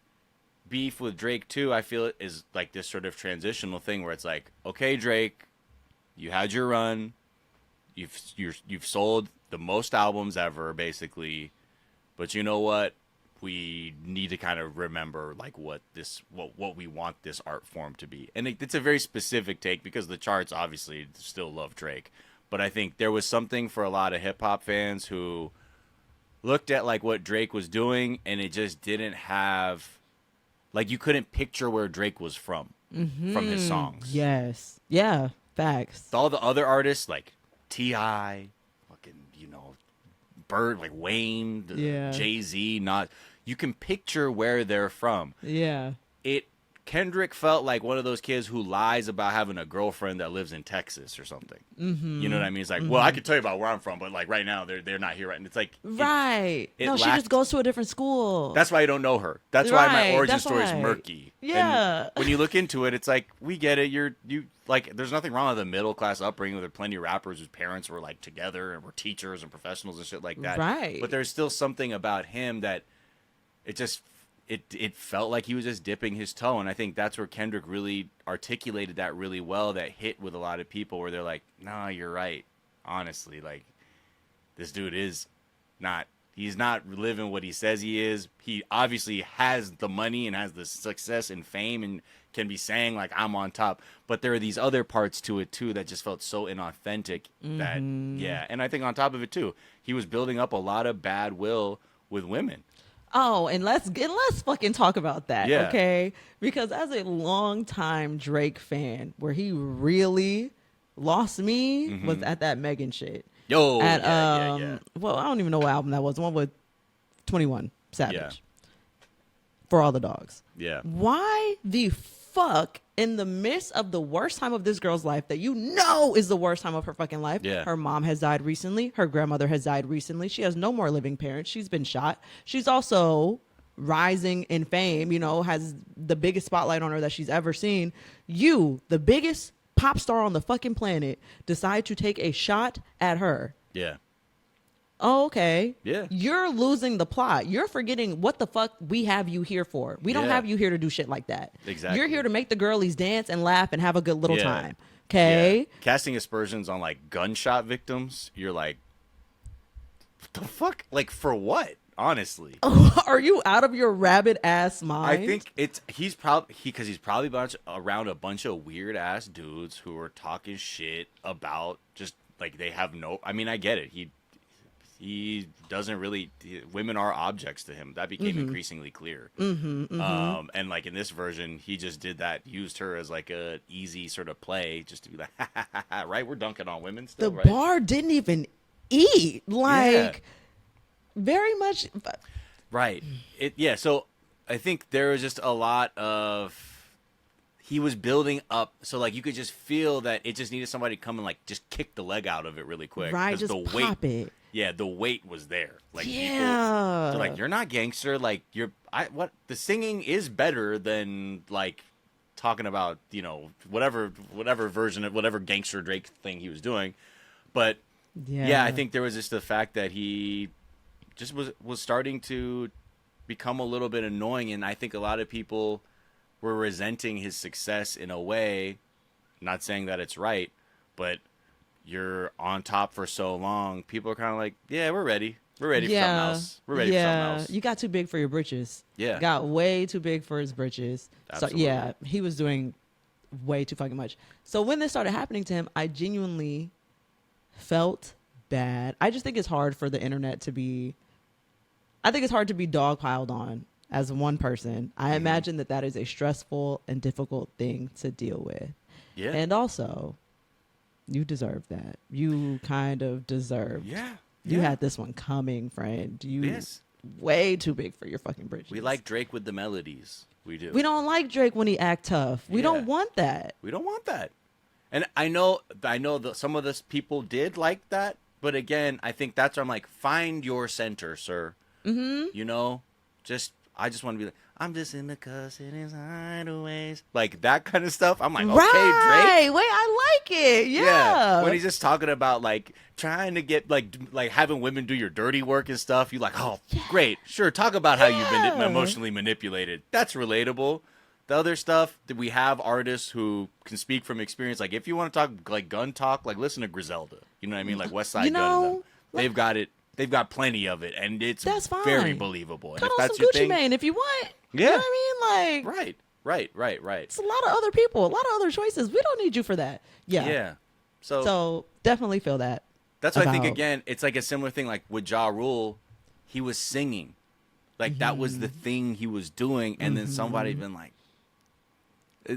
B: beef with Drake too, I feel it is like this sort of transitional thing where it's like, okay, Drake, you had your run, you've sold the most albums ever basically, but you know what, we need to kind of remember like what we want this art form to be. And it's a very specific take because the charts obviously still love Drake, but I think there was something for a lot of hip hop fans who looked at like what Drake was doing and it just didn't have, like, you couldn't picture where Drake was from his songs.
A: Yes. Yeah. Facts.
B: All the other artists, like T.I., fucking Bird, like Wayne,
A: Yeah.
B: Jay-Z, not. You can picture where they're from.
A: Yeah.
B: Kendrick felt like one of those kids who lies about having a girlfriend that lives in Texas or something. Mm-hmm. You know what I mean? It's like, well, I could tell you about where I'm from, but like right now they're not here, right? And it's like,
A: right. No, she
B: lacked,
A: just goes to a different school.
B: That's why I don't know her. That's why my origin story is murky.
A: Yeah.
B: And when you look into it, it's like, we get it. You like, there's nothing wrong with a middle class upbringing. There are plenty of rappers whose parents were like together and were teachers and professionals and shit like that.
A: Right.
B: But there's still something about him that it felt like he was just dipping his toe, and I think that's where Kendrick really articulated that really well. That hit with a lot of people where they're like, "Nah, you're right. Honestly, like this dude is not. He's not living what he says he is. He obviously has the money and has the success and fame and can be saying like I'm on top. But there are these other parts to it too that just felt so inauthentic. That yeah, and I think on top of it too, he was building up a lot of bad will with women.
A: Oh, and let's fucking talk about that,
B: Yeah.
A: okay? Because as a longtime Drake fan, where he really lost me was at that Megan shit.
B: Yo,
A: yeah. Well, I don't even know what album that was. The one with 21 Savage.
B: Yeah.
A: For All the Dogs.
B: Yeah.
A: Why the fuck, in the midst of the worst time of this girl's life that you know is the worst time of her fucking life?
B: Yeah.
A: Her mom has died recently. Her grandmother has died recently. She has no more living parents. She's been shot. She's also rising in fame, has the biggest spotlight on her that she's ever seen. You, the biggest pop star on the fucking planet, decide to take a shot at her.
B: Yeah.
A: Oh, okay.
B: Yeah.
A: You're losing the plot. You're forgetting what the fuck we have you here for. We don't have you here to do shit like that.
B: Exactly.
A: You're here to make the girlies dance and laugh and have a good little time. Okay?
B: Yeah. Casting aspersions on like gunshot victims, you're like, what the fuck? Like for what? Honestly.
A: Are you out of your rabid ass mind?
B: I think he's probably around a bunch of weird ass dudes who are talking shit about just like they have no. I mean, I get it. He doesn't really. Women are objects to him. That became increasingly clear. And like in this version, he just did that. Used her as like a easy sort of play, just to be like, right? We're dunking on women still.
A: The
B: right?
A: bar didn't even eat. Like very much.
B: Right. So I think there was just a lot of. He was building up, so like you could just feel that it just needed somebody to come and like just kick the leg out of it really quick.
A: Right, just
B: the
A: pop
B: weight,
A: it.
B: Yeah, the weight was there. Like
A: Yeah.
B: they're like, you're not gangster. Like the singing is better than like talking about whatever version of whatever gangster Drake thing he was doing. But yeah, I think there was just the fact that he just was starting to become a little bit annoying, and I think a lot of people were resenting his success in a way. Not saying that it's right, but you're on top for so long, people are kind of like, yeah, we're ready. We're ready for something else. We're ready for something else.
A: You got too big for your britches.
B: Yeah.
A: Got way too big for his britches.
B: Absolutely.
A: So yeah, he was doing way too fucking much. So when this started happening to him, I genuinely felt bad. I just think it's hard for the internet to be, I think it's hard to be dogpiled on as one person. I imagine that is a stressful and difficult thing to deal with.
B: Yeah.
A: And also, you deserve that. You kind of deserved.
B: Yeah.
A: You had this one coming, friend. Way too big for your fucking britches.
B: We like Drake with the melodies. We do.
A: We don't like Drake when he act tough. We don't want that.
B: We don't want that. And I know that some of this people did like that, but again, I think that's where I'm like, find your center, sir. I just want to be like, I'm just in the cussing his hideaways. Like that kind of stuff. I'm like, okay, Drake.
A: Wait, I like it. Yeah.
B: When he's just talking about like trying to get like having women do your dirty work and stuff. You like, oh, great. Sure. Talk about how you've been emotionally manipulated. That's relatable. The other stuff that we have artists who can speak from experience. Like if you want to talk like gun talk, like listen to Griselda. You know what I mean? Like West Side Gun. And them. They've got it. They've got plenty of it, and it's very believable.
A: Cut on some Gucci Mane if you want.
B: Yeah.
A: You know what I mean? Like,
B: right.
A: It's a lot of other people, a lot of other choices. We don't need you for that. Yeah.
B: Yeah.
A: So definitely feel that.
B: That's why I think, again, it's like a similar thing. Like with Ja Rule, he was singing. Like that was the thing he was doing, and then somebody been like,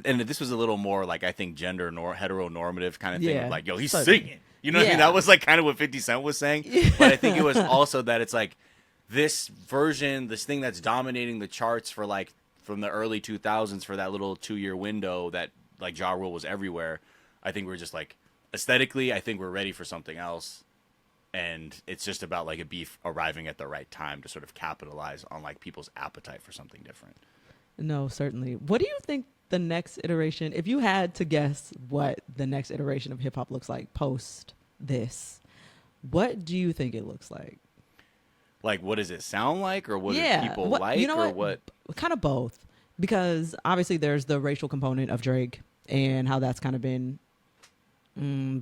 B: and this was a little more like I think gender heteronormative kind of thing. Of like, yo, he's singing. You know what I mean? That was like kind of what 50 Cent was saying. But I think it was also that it's like this version, this thing that's dominating the charts for like from the early 2000s for that little 2-year window that like Ja Rule was everywhere. I think we're just like aesthetically, I think we're ready for something else. And it's just about like a beef arriving at the right time to sort of capitalize on like people's appetite for something different.
A: No, certainly. What do you think the next iteration, if you had to guess what the next iteration of hip hop looks like post this, what do you think it looks like?
B: Like, what does it sound like, or what do people like,
A: you know
B: or what?
A: Kind of both, because obviously there's the racial component of Drake and how that's kind of been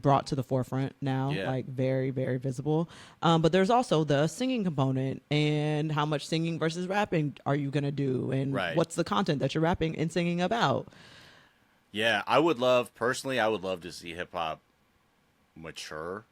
A: brought to the forefront now, like very, very visible. But there's also the singing component and how much singing versus rapping are you going to do, and what's the content that you're rapping and singing about.
B: Yeah, personally, I would love to see hip hop mature.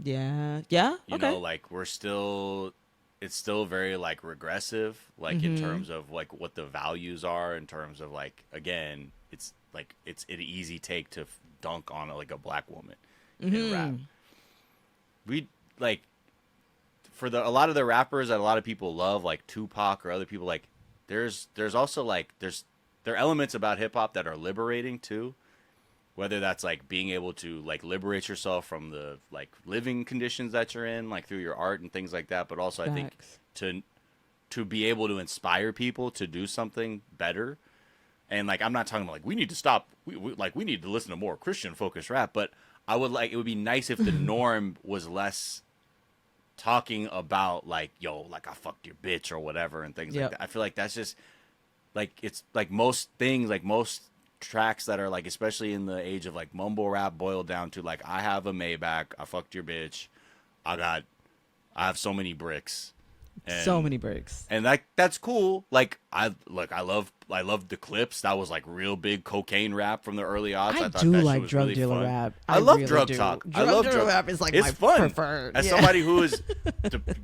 A: Yeah.
B: You know, like it's still very like regressive, like in terms of like what the values are, in terms of like, again, it's like it's an easy take to dunk on like a black woman in rap. We like for a lot of the rappers that a lot of people love, like Tupac or other people, like there's also like there are elements about hip hop that are liberating too. Whether that's like being able to like liberate yourself from the like living conditions that you're in, like through your art and things like that, but also I think to be able to inspire people to do something better. And like, I'm not talking about like we need to stop, we need to listen to more Christian focused rap, but it would be nice if the norm was less talking about like, yo, like I fucked your bitch or whatever and things like that. I feel like that's just like, it's like most things, like most tracks that are like, especially in the age of like mumble rap, boiled down to like, I have a Maybach, I fucked your bitch, I have so many bricks, and that's cool. Like I love the Clips. That was like real big cocaine rap from the early aughts. I thought
A: do
B: that
A: like
B: shit was
A: drug
B: really
A: dealer
B: fun.
A: rap.
B: I love
A: really
B: drug
A: do.
B: talk.
A: I love drug rap is like
B: it's
A: my
B: fun.
A: preferred.
B: As somebody who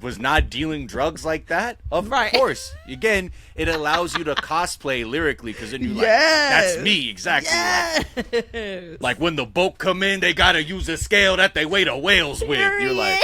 B: was not dealing drugs like that, of course. Again, it allows you to cosplay lyrically, because then you like, that's me exactly. Like when the boat come in, they gotta use a scale that they weigh the whales with. You're like,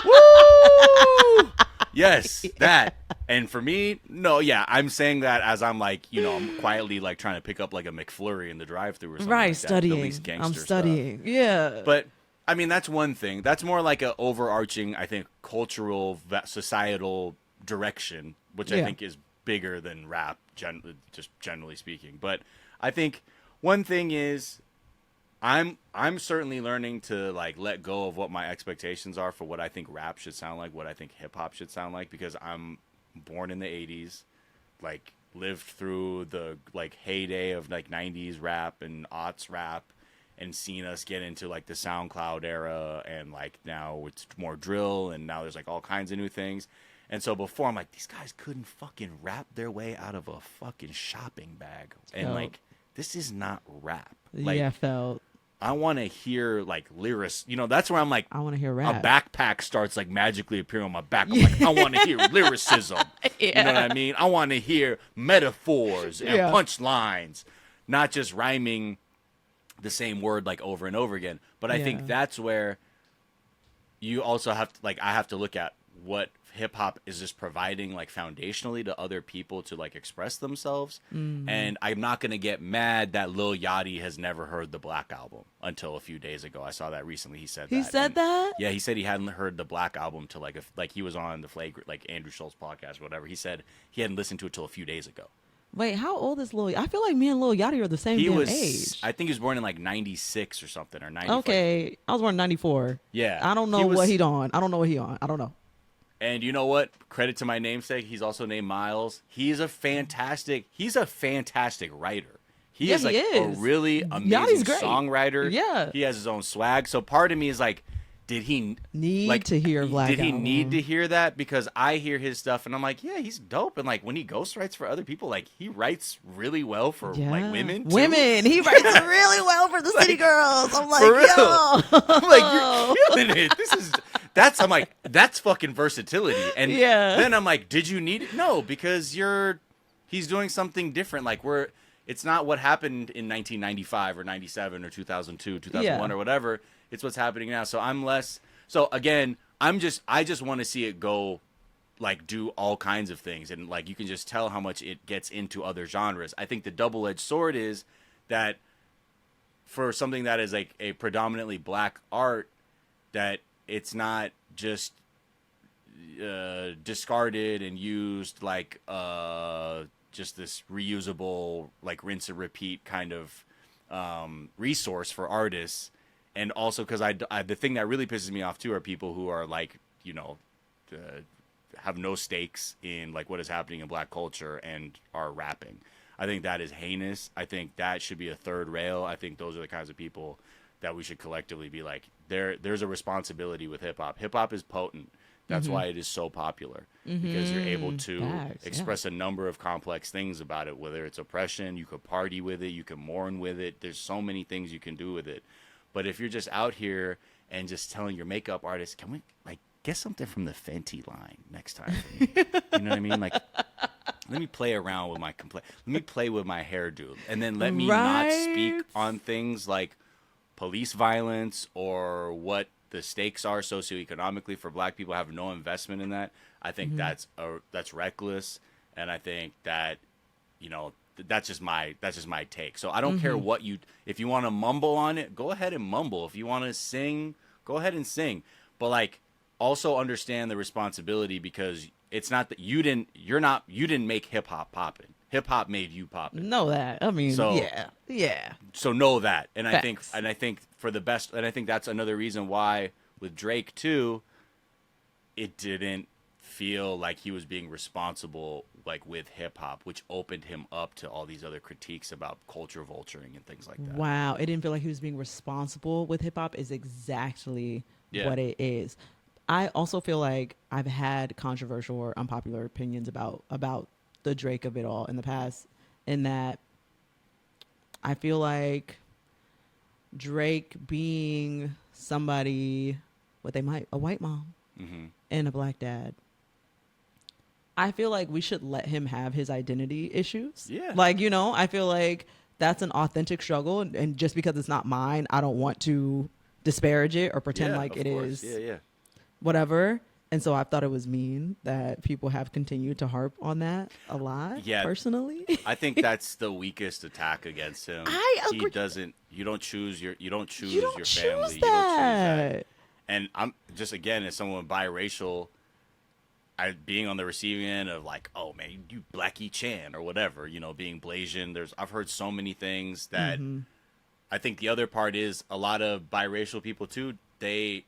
B: woo! Yes, that. And for me, no, I'm saying that as I'm like, you know, I'm quietly like trying to pick up like a McFlurry in the drive-thru or something.
A: Right,
B: like
A: studying.
B: That, the least gangster
A: I'm studying.
B: Stuff.
A: Yeah.
B: But I mean, that's one thing. That's more like an overarching, I think, cultural, societal direction, which I think is bigger than rap, just generally speaking. But I think one thing is, I'm certainly learning to like let go of what my expectations are for what I think rap should sound like, what I think hip hop should sound like, because I'm born in the 80s, like lived through the like heyday of like 90s rap and aughts rap, and seen us get into like the SoundCloud era, and like now it's more drill, and now there's like all kinds of new things. And so before, I'm like, these guys couldn't fucking rap their way out of a fucking shopping bag, and like, this is not rap. Like, I want to hear like lyrics. You know, that's where I'm like,
A: I want to hear rap.
B: A backpack starts like magically appearing on my back. I'm like, I want to hear lyricism. You know what I mean? I want to hear metaphors and punchlines, not just rhyming the same word like over and over again. But I think that's where you also have to, like, I have to look at what hip hop is just providing like foundationally to other people to like express themselves. And I'm not going to get mad that Lil Yachty has never heard the Black Album until a few days ago. I saw that recently. He said that. Yeah, he said he hadn't heard the Black Album till like he was on the Flagrant, like Andrew Schultz podcast or whatever. He said he hadn't listened to it till a few days ago.
A: Wait, how old is Lil? I feel like me and Lil Yachty are the same age.
B: I think he was born in like 96 or something, or 95.
A: Okay, I was born in 94.
B: Yeah.
A: I don't know what he on. I don't know what he on. I don't know.
B: And you know what? Credit to my namesake. He's also named Miles. He's a fantastic writer. He is a really amazing songwriter. Yeah. He has his own swag. So part of me is like, did he
A: need to hear Black Album?
B: Did he need to hear that? Because I hear his stuff and I'm like, yeah, he's dope. And like when he ghostwrites for other people, like he writes really well for like women. Too.
A: He writes really well for the city girls. I'm like, yo.
B: I'm like, you're killing it. I'm like, that's fucking versatility. And then I'm like, did you need it? No, because he's doing something different. Like it's not what happened in 1995 or 97 or 2002, 2001 or whatever. It's what's happening now. So I'm less. So again, I just want to see it go, like, do all kinds of things, and like you can just tell how much it gets into other genres. I think the double-edged sword is that for something that is like a predominantly black art, that it's not just discarded and used like just this reusable, like, rinse and repeat kind of resource for artists. And also because I the thing that really pisses me off too are people who are like, you know, have no stakes in like what is happening in black culture and are rapping. I think that is heinous. I think that should be a third rail. I think those are the kinds of people that we should collectively be like, there's a responsibility with hip hop. Hip hop is potent. That's why it is so popular, because you're able to express a number of complex things about it, whether it's oppression, you could party with it, you can mourn with it. There's so many things you can do with it. But if you're just out here and just telling your makeup artist, can we like get something from the Fenty line next time for me? You know what I mean? Like, let me play around with my let me play with my hairdo, and then let me not speak on things like police violence or what the stakes are socioeconomically for black people. Have no investment in that. I think that's reckless, and I think that, you know, that's just my take. So I don't care what if you want to mumble on it, go ahead and mumble. If you want to sing, go ahead and sing. But like, also understand the responsibility, because it's not that you didn't make hip hop poppin'. Hip hop made you poppin'.
A: Know that. I mean,
B: so,
A: yeah.
B: So know that. And
A: Facts.
B: I think for the best, and I think that's another reason why with Drake too, it didn't feel like he was being responsible like with hip hop, which opened him up to all these other critiques about culture vulturing and things like that.
A: Wow, it didn't feel like he was being responsible with hip hop is exactly what it is. I also feel like I've had controversial or unpopular opinions about the Drake of it all in the past, in that I feel like Drake being somebody with a white mom and a black dad, I feel like we should let him have his identity issues. Yeah. Like, you know, I feel like that's an authentic struggle, and just because it's not mine, I don't want to disparage it or pretend like it is whatever. And so I thought it was mean that people have continued to harp on that a lot. Yeah. Personally,
B: I think that's the weakest attack against him.
A: I agree.
B: You don't choose your family. You don't choose that. And I'm just, again, as someone biracial, being on the receiving end of like, oh man, you Blackie Chan or whatever, you know, being Blasian. I've heard so many things that I think the other part is a lot of biracial people too. They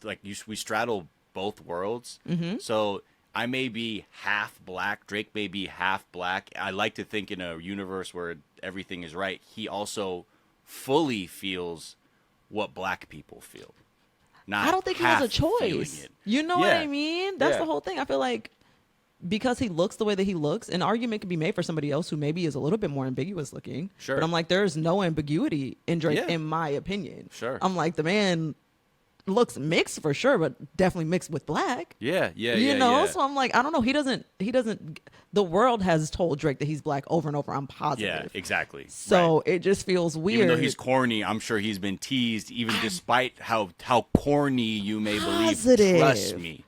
B: like we straddle both worlds. So I may be half black. Drake may be half black. I like to think in a universe where everything is right, he also fully feels what black people feel.
A: I don't think he has a choice. You know what I mean? That's the whole thing. I feel like because he looks the way that he looks, an argument could be made for somebody else who maybe is a little bit more ambiguous looking. Sure. But I'm like, there's no ambiguity in Drake, in my opinion. Sure. I'm like, the man looks mixed for sure, but definitely mixed with black. You know? So I'm like, I don't know. He doesn't, the world has told Drake that he's black over and over. I'm positive.
B: Yeah, exactly.
A: So it just feels weird.
B: Even though he's corny, I'm sure he's been teased, even despite how corny you may believe. Trust me.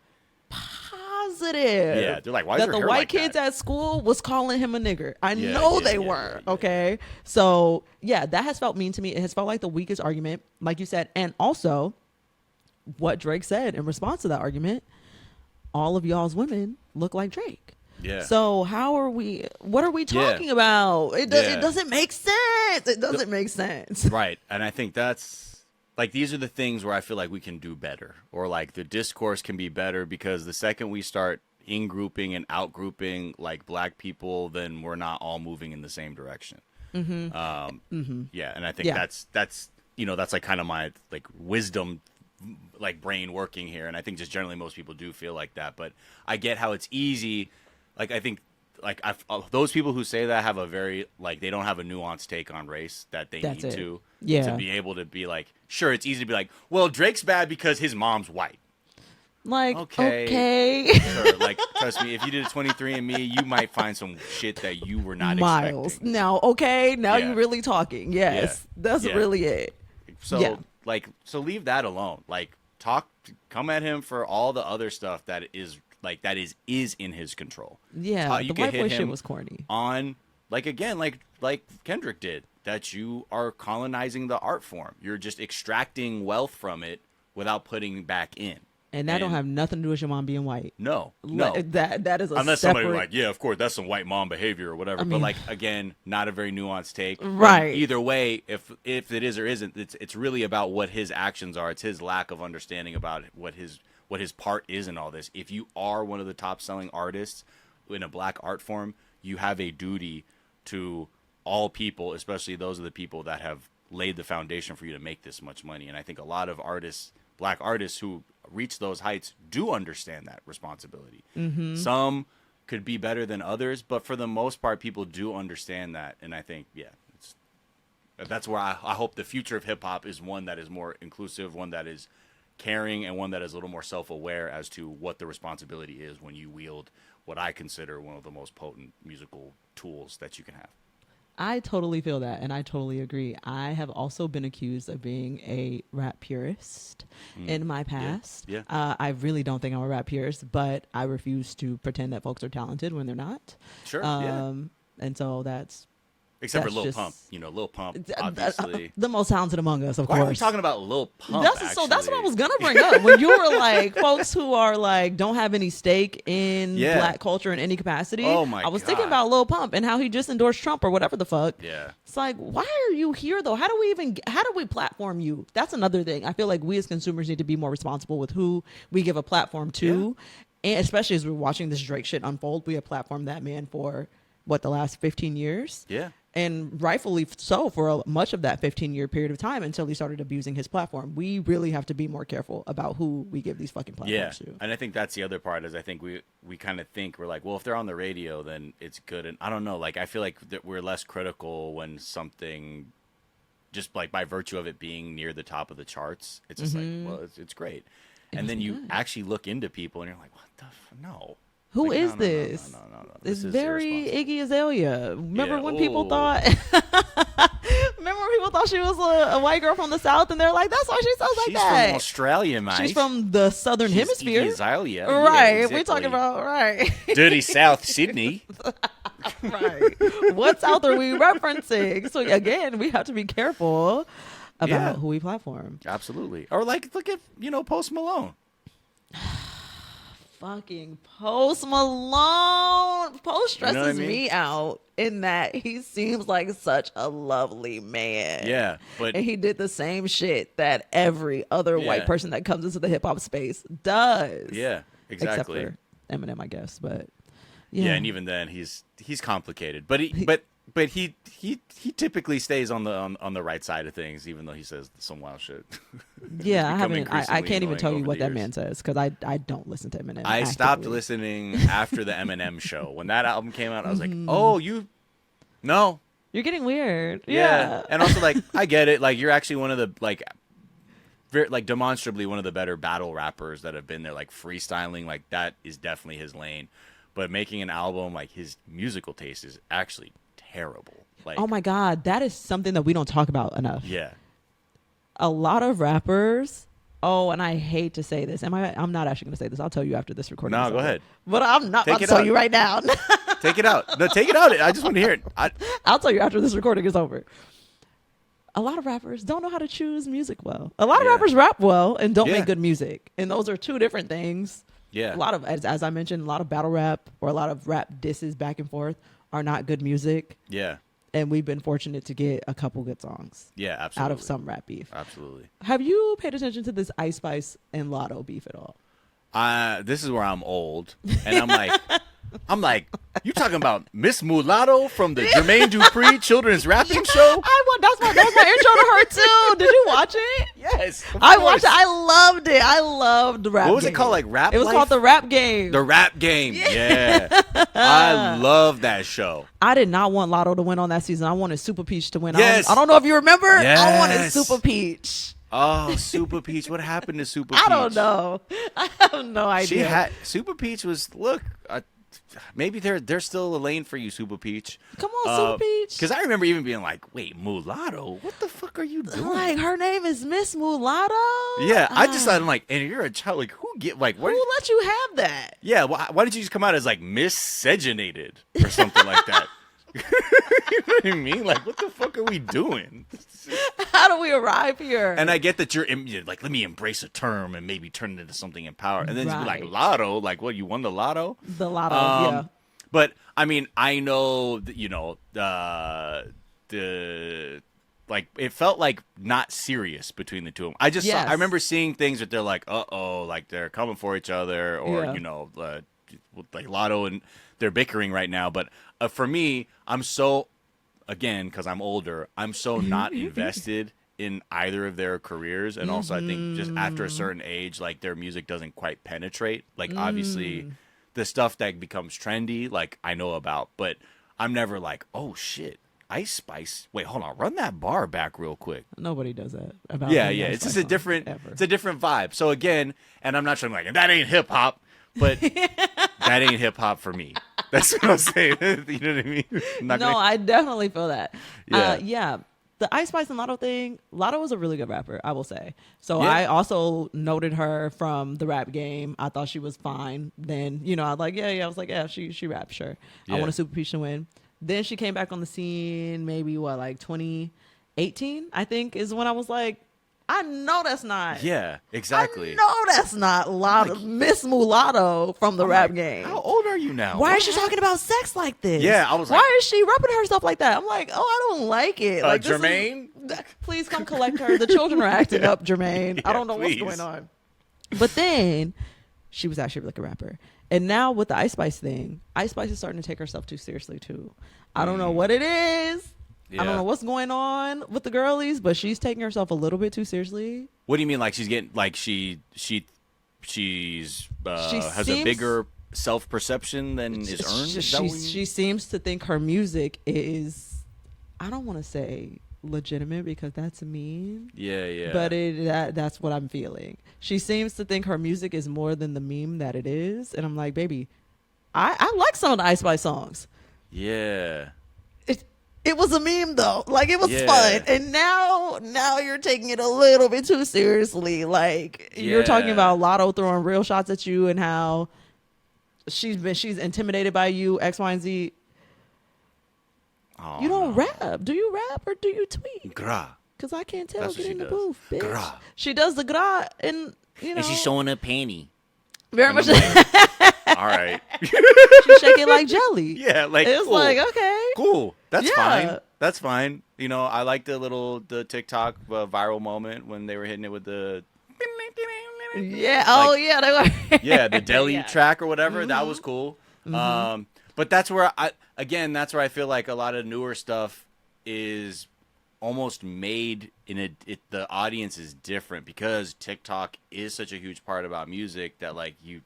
A: Yeah,
B: they're like, why is
A: that the white kids at school was calling him a nigger. I know they were. Okay. So yeah, that has felt mean to me. It has felt like the weakest argument, like you said. And also what Drake said in response to that argument, all of y'all's women look like Drake. Yeah. So what are we talking about? It doesn't make sense. It doesn't make sense.
B: Right. And I think that's like, these are the things where I feel like we can do better, or like the discourse can be better, because the second we start in-grouping and out-grouping like black people, then we're not all moving in the same direction. Yeah. And I think that's, you know, that's like kind of my like wisdom, like brain working here. And I think just generally most people do feel like that, but I get how it's easy. Like, I think like those people who say that have a very, like, they don't have a nuanced take on race that they need to be able to be like, sure, it's easy to be like, well, Drake's bad because his mom's white.
A: Like,
B: Okay.
A: okay.
B: Sure, like, trust me, if you did a 23andMe, you might find some shit that you were not
A: Miles.
B: expecting.
A: Now, okay. Now
B: Yeah.
A: you're really talking. Yes. That's
B: Yeah.
A: really it.
B: So,
A: Yeah.
B: so leave that alone. Like, come at him for all the other stuff that is in his control.
A: Yeah.
B: You
A: The
B: can
A: white
B: hit
A: boy shit
B: him
A: was corny.
B: on, like, again, like Kendrick did, that you are colonizing the art form. You're just extracting wealth from it without putting back in.
A: And that don't have nothing to do with your mom being white.
B: No.
A: That is a
B: Unless
A: separate...
B: somebody like, yeah, of course, that's some white mom behavior or whatever. But like, again, not a very nuanced take.
A: Right.
B: But either way, if it is or isn't, it's really about what his actions are. It's his lack of understanding about what his part is in all this. If you are one of the top selling artists in a black art form, you have a duty to all people, especially those are the people that have laid the foundation for you to make this much money. And I think a lot of artists, black artists who reach those heights, do understand that responsibility. Mm-hmm. Some could be better than others, but for the most part, people do understand that. And I think, that's where I hope the future of hip hop is one that is more inclusive, one that is caring, and one that is a little more self-aware as to what the responsibility is when you wield what I consider one of the most potent musical tools that you can have.
A: I totally feel that, and I totally agree. I have also been accused of being a rap purist in my past.
B: Yeah.
A: I really don't think I'm a rap purist, but I refuse to pretend that folks are talented when they're not.
B: Sure,
A: And so that's...
B: Except for
A: that's
B: Lil
A: just-
B: Pump. You know, Lil Pump, obviously.
A: the most talented among us, of
B: Why
A: course.
B: are we talking about Lil Pump,
A: That's what I was gonna bring up when you were like folks who are like don't have any stake in black culture in any capacity.
B: Oh my
A: I was
B: God.
A: thinking about Lil Pump and how he just endorsed Trump or whatever the fuck.
B: Yeah.
A: It's like, why are you here though? How do we platform you? That's another thing. I feel like we as consumers need to be more responsible with who we give a platform to, and especially as we're watching this Drake shit unfold. We have platformed that man for the last 15 years.
B: Yeah.
A: And rightfully so for much of that 15-year period of time until he started abusing his platform. We really have to be more careful about who we give these fucking platforms to.
B: And I think that's the other part is I think we kind of think we're like, well, if they're on the radio, then it's good. And I don't know, like I feel like that we're less critical when something just like by virtue of it being near the top of the charts, it's just like, well, it's great. And then you actually look into people and you're like, what the no.
A: Who
B: like,
A: is this?
B: No.
A: It's
B: This is
A: very Iggy Azalea. Remember when people
B: Ooh.
A: thought? Remember when people thought she was a white girl from the South, and they're like, "That's why she sounds like
B: She's
A: that."
B: from Australia, man.
A: She's from the Southern Hemisphere.
B: Iggy Azalea.
A: Right.
B: Yeah,
A: We're talking about right.
B: dirty South Sydney.
A: Right. What South are we referencing? So again, we have to be careful about who we platform.
B: Absolutely. Or like, look at Post Malone.
A: Fucking Post Malone. Post stresses
B: You know what I mean?
A: me out in that he seems like such a lovely man.
B: Yeah, but
A: And he did the same shit that every other white person that comes into the hip hop space does.
B: yeah, exactly.
A: Except for Eminem, I guess. But
B: Yeah, and even then he's complicated. But he typically stays on the right side of things, even though he says some wild shit.
A: yeah, I
B: increasingly
A: can't even tell you
B: annoying
A: what
B: over
A: that
B: the
A: man
B: years.
A: says because I don't listen to Eminem.
B: I stopped
A: actively.
B: listening after the Eminem show. When that album came out, I was like, oh, no.
A: You're getting weird.
B: Yeah. And also, like, I get it. Like, you're actually one of the, like demonstrably one of the better battle rappers that have been there. Like, freestyling, like, that is definitely his lane. But making an album, like, his musical taste is actually terrible. Like,
A: Oh my God, that is something that we don't talk about enough.
B: yeah.
A: A lot of rappers. Oh, and I hate to say this. I'm not actually going to say this. I'll tell you after this recording.
B: No,
A: is
B: go
A: over.
B: ahead.
A: But I'm not
B: Take
A: about to
B: it
A: tell
B: out.
A: you right now.
B: Take it out. No, take it out. I just want to hear it.
A: I'll tell you after this recording is over. A lot of rappers don't know how to choose music well. A lot of rappers rap well and don't make good music. And those are two different things.
B: Yeah.
A: A lot of, as I mentioned, a lot of battle rap or a lot of rap disses back and forth are not good music.
B: Yeah.
A: And we've been fortunate to get a couple good songs.
B: Yeah, absolutely.
A: Out of some rap beef.
B: Absolutely.
A: Have you paid attention to this Ice Spice and Lotto beef at all?
B: This is where I'm old, and I'm like, you talking about Miss Mulatto from the Jermaine Dupri children's rapping show?
A: That was my intro to her too. Did you watch it?
B: Yes,
A: I watched it. I loved it. I loved Rap
B: What was it
A: Game.
B: called? Like Rap
A: It was
B: Life?
A: called The Rap Game.
B: The Rap Game. Yeah. I love that show.
A: I did not want Lotto to win on that season. I wanted Super Peach to win.
B: Yes.
A: I don't know if you remember. I wanted
B: Yes.
A: Super Peach.
B: Oh, Super Peach. What happened to Super
A: I
B: Peach?
A: don't know. I have no idea.
B: Super Peach was maybe there's still a lane for you, Super Peach.
A: Come on, Super Peach.
B: Because I remember even being like, wait, mulatto? What the fuck are you doing?
A: Like, her name is Miss Mulatto?
B: Yeah, I just thought, I'm like, and you're a child, like, who
A: let you have that?
B: Yeah, why did you just come out as like miscegenated or something like that? You know what I mean? Like, what the fuck are we doing?
A: How do we arrive here?
B: And I get that you're like, let me embrace a term and maybe turn it into something empowered. And then just be like,
A: Right.
B: lotto? Like, what, you won the lotto?
A: The lotto, yeah.
B: But, I mean, I know that, like, it felt like not serious between the two of them. I remember seeing things that they're like, uh-oh, like they're coming for each other, or, like Lotto and they're bickering right now. But for me, I'm so, again, because I'm older, I'm so not invested in either of their careers. And also, I think just after a certain age, like, their music doesn't quite penetrate. Like, obviously, the stuff that becomes trendy, like, I know about. But I'm never like, oh, shit. Ice Spice. Wait, hold on. Run that bar back real quick.
A: Nobody does that. About
B: yeah. It's just a different. It's a different vibe. So again, and I'm not trying to like that ain't hip hop, but that ain't hip hop for me. That's what I'm saying. You know what I mean?
A: I definitely feel that.
B: Yeah.
A: The Ice Spice and Lotto thing. Lotto was a really good rapper, I will say. So
B: yeah.
A: I also noted her from the rap game. I thought she was fine. Then I was like, I was like, she raps, sure.
B: Yeah.
A: I want a Super Peach to win. Then she came back on the scene, maybe like 2018, I think, is when I was like, I know that's not.
B: Yeah, exactly.
A: I know that's not Lotto, like, Miss Mulatto from the rap game.
B: How old are you now?
A: Why is she talking about sex like this?
B: Yeah, I was like,
A: why is she repping herself like that? I'm like, I don't like it. Like,
B: Jermaine?
A: Please come collect her. The children are acting up, Jermaine.
B: Yeah,
A: I don't know what's going on. But then she was actually like a rapper. And now with the Ice Spice thing, Ice Spice is starting to take herself too seriously too. I don't know what it is. Yeah. I don't know what's going on with the girlies, but she's taking herself a little bit too seriously.
B: What do you mean? Like she's getting like she's has a bigger self perception than is earned.
A: She seems to think her music is, I don't want to say legitimate because that's mean.
B: Yeah.
A: But that's what I'm feeling. She seems to think her music is more than the meme that it is, and I'm like, baby, I like some of the Ice Spice songs.
B: Yeah.
A: It was a meme though. Like, it was fun. And now you're taking it a little bit too seriously. Like, you're talking about Lotto throwing real shots at you and how she's intimidated by you, X, Y, and Z.
B: Oh,
A: you don't rap. Do you rap or do you tweet?
B: Gra.
A: Because I can't tell.
B: That's
A: Get in the
B: does.
A: booth, bitch.
B: Gra.
A: She does the gra and
B: And she's showing a panty.
A: Very much.
B: All right.
A: She shake it like jelly.
B: Yeah, like
A: it's
B: cool.
A: Like, okay,
B: cool. That's fine. That's fine. I like the TikTok viral moment when they were hitting it with the.
A: Yeah. Oh yeah. They were.
B: Yeah, the deli track or whatever. Mm-hmm. That was cool. Mm-hmm. But that's where that's where I feel like a lot of newer stuff is almost made in the audience is different because TikTok is such a huge part about music that like you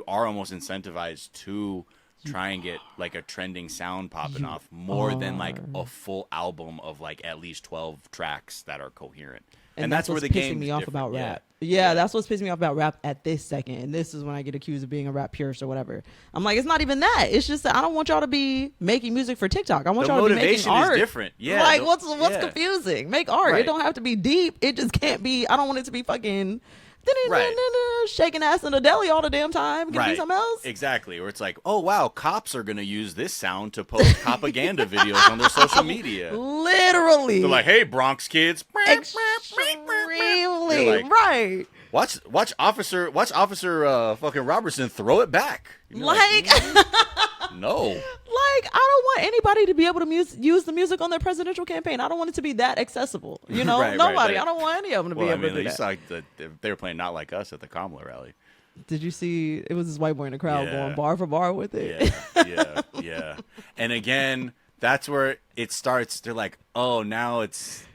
B: are almost incentivized to try and get like a trending sound popping off more than like a full album of like at least 12 tracks that are coherent. And that's where the game
A: pissing me off about rap. Yeah, that's what's pissing me off about rap at this second. And this is when I get accused of being a rap purist or whatever. I'm like, it's not even that. It's just that I don't want y'all to be making music for TikTok. I want y'all to be making art.
B: The motivation is different. Yeah.
A: Like, what's confusing? Make art. Right. It don't have to be deep. It just can't be. I don't want it to be fucking shaking ass in a deli all the damn time. Give me something else.
B: Exactly. Or it's like, oh wow, cops are gonna use this sound to post propaganda videos on their social media.
A: Literally.
B: They're like, hey, Bronx kids.
A: Extremely
B: like,
A: right.
B: Watch Officer fucking Robertson throw it back.
A: Like
B: no.
A: Like, I don't want anybody to be able to use the music on their presidential campaign. I don't want it to be that accessible. Nobody. I don't want any of them to be able to do that.
B: You saw they were playing Not Like Us at the Kamala rally.
A: Did you see? It was this white boy in the crowd going bar for bar with it.
B: Yeah. And again, that's where it starts. They're like, oh, now it's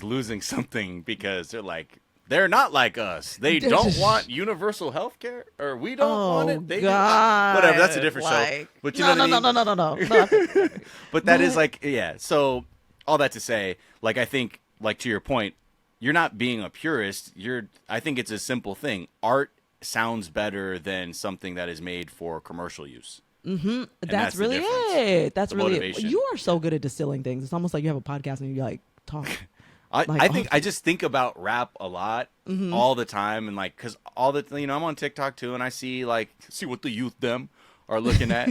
B: losing something because they're like, they're not like us. They don't want universal health care, or we don't want it. They
A: God.
B: Whatever. That's a different show. But you know what I mean?
A: No.
B: But that is like, yeah. So all that to say, like, I think, like, to your point, you're not being a purist. I think it's a simple thing. Art sounds better than something that is made for commercial use.
A: Mm-hmm.
B: And
A: That's
B: the
A: really
B: difference.
A: it. That's
B: The
A: really it.
B: motivation.
A: You are so good at distilling things. It's almost like you have a podcast and you like talk.
B: I think I just think about rap a lot all the time, and like, cause all the, I'm on TikTok too, and I see what the youth them are looking at.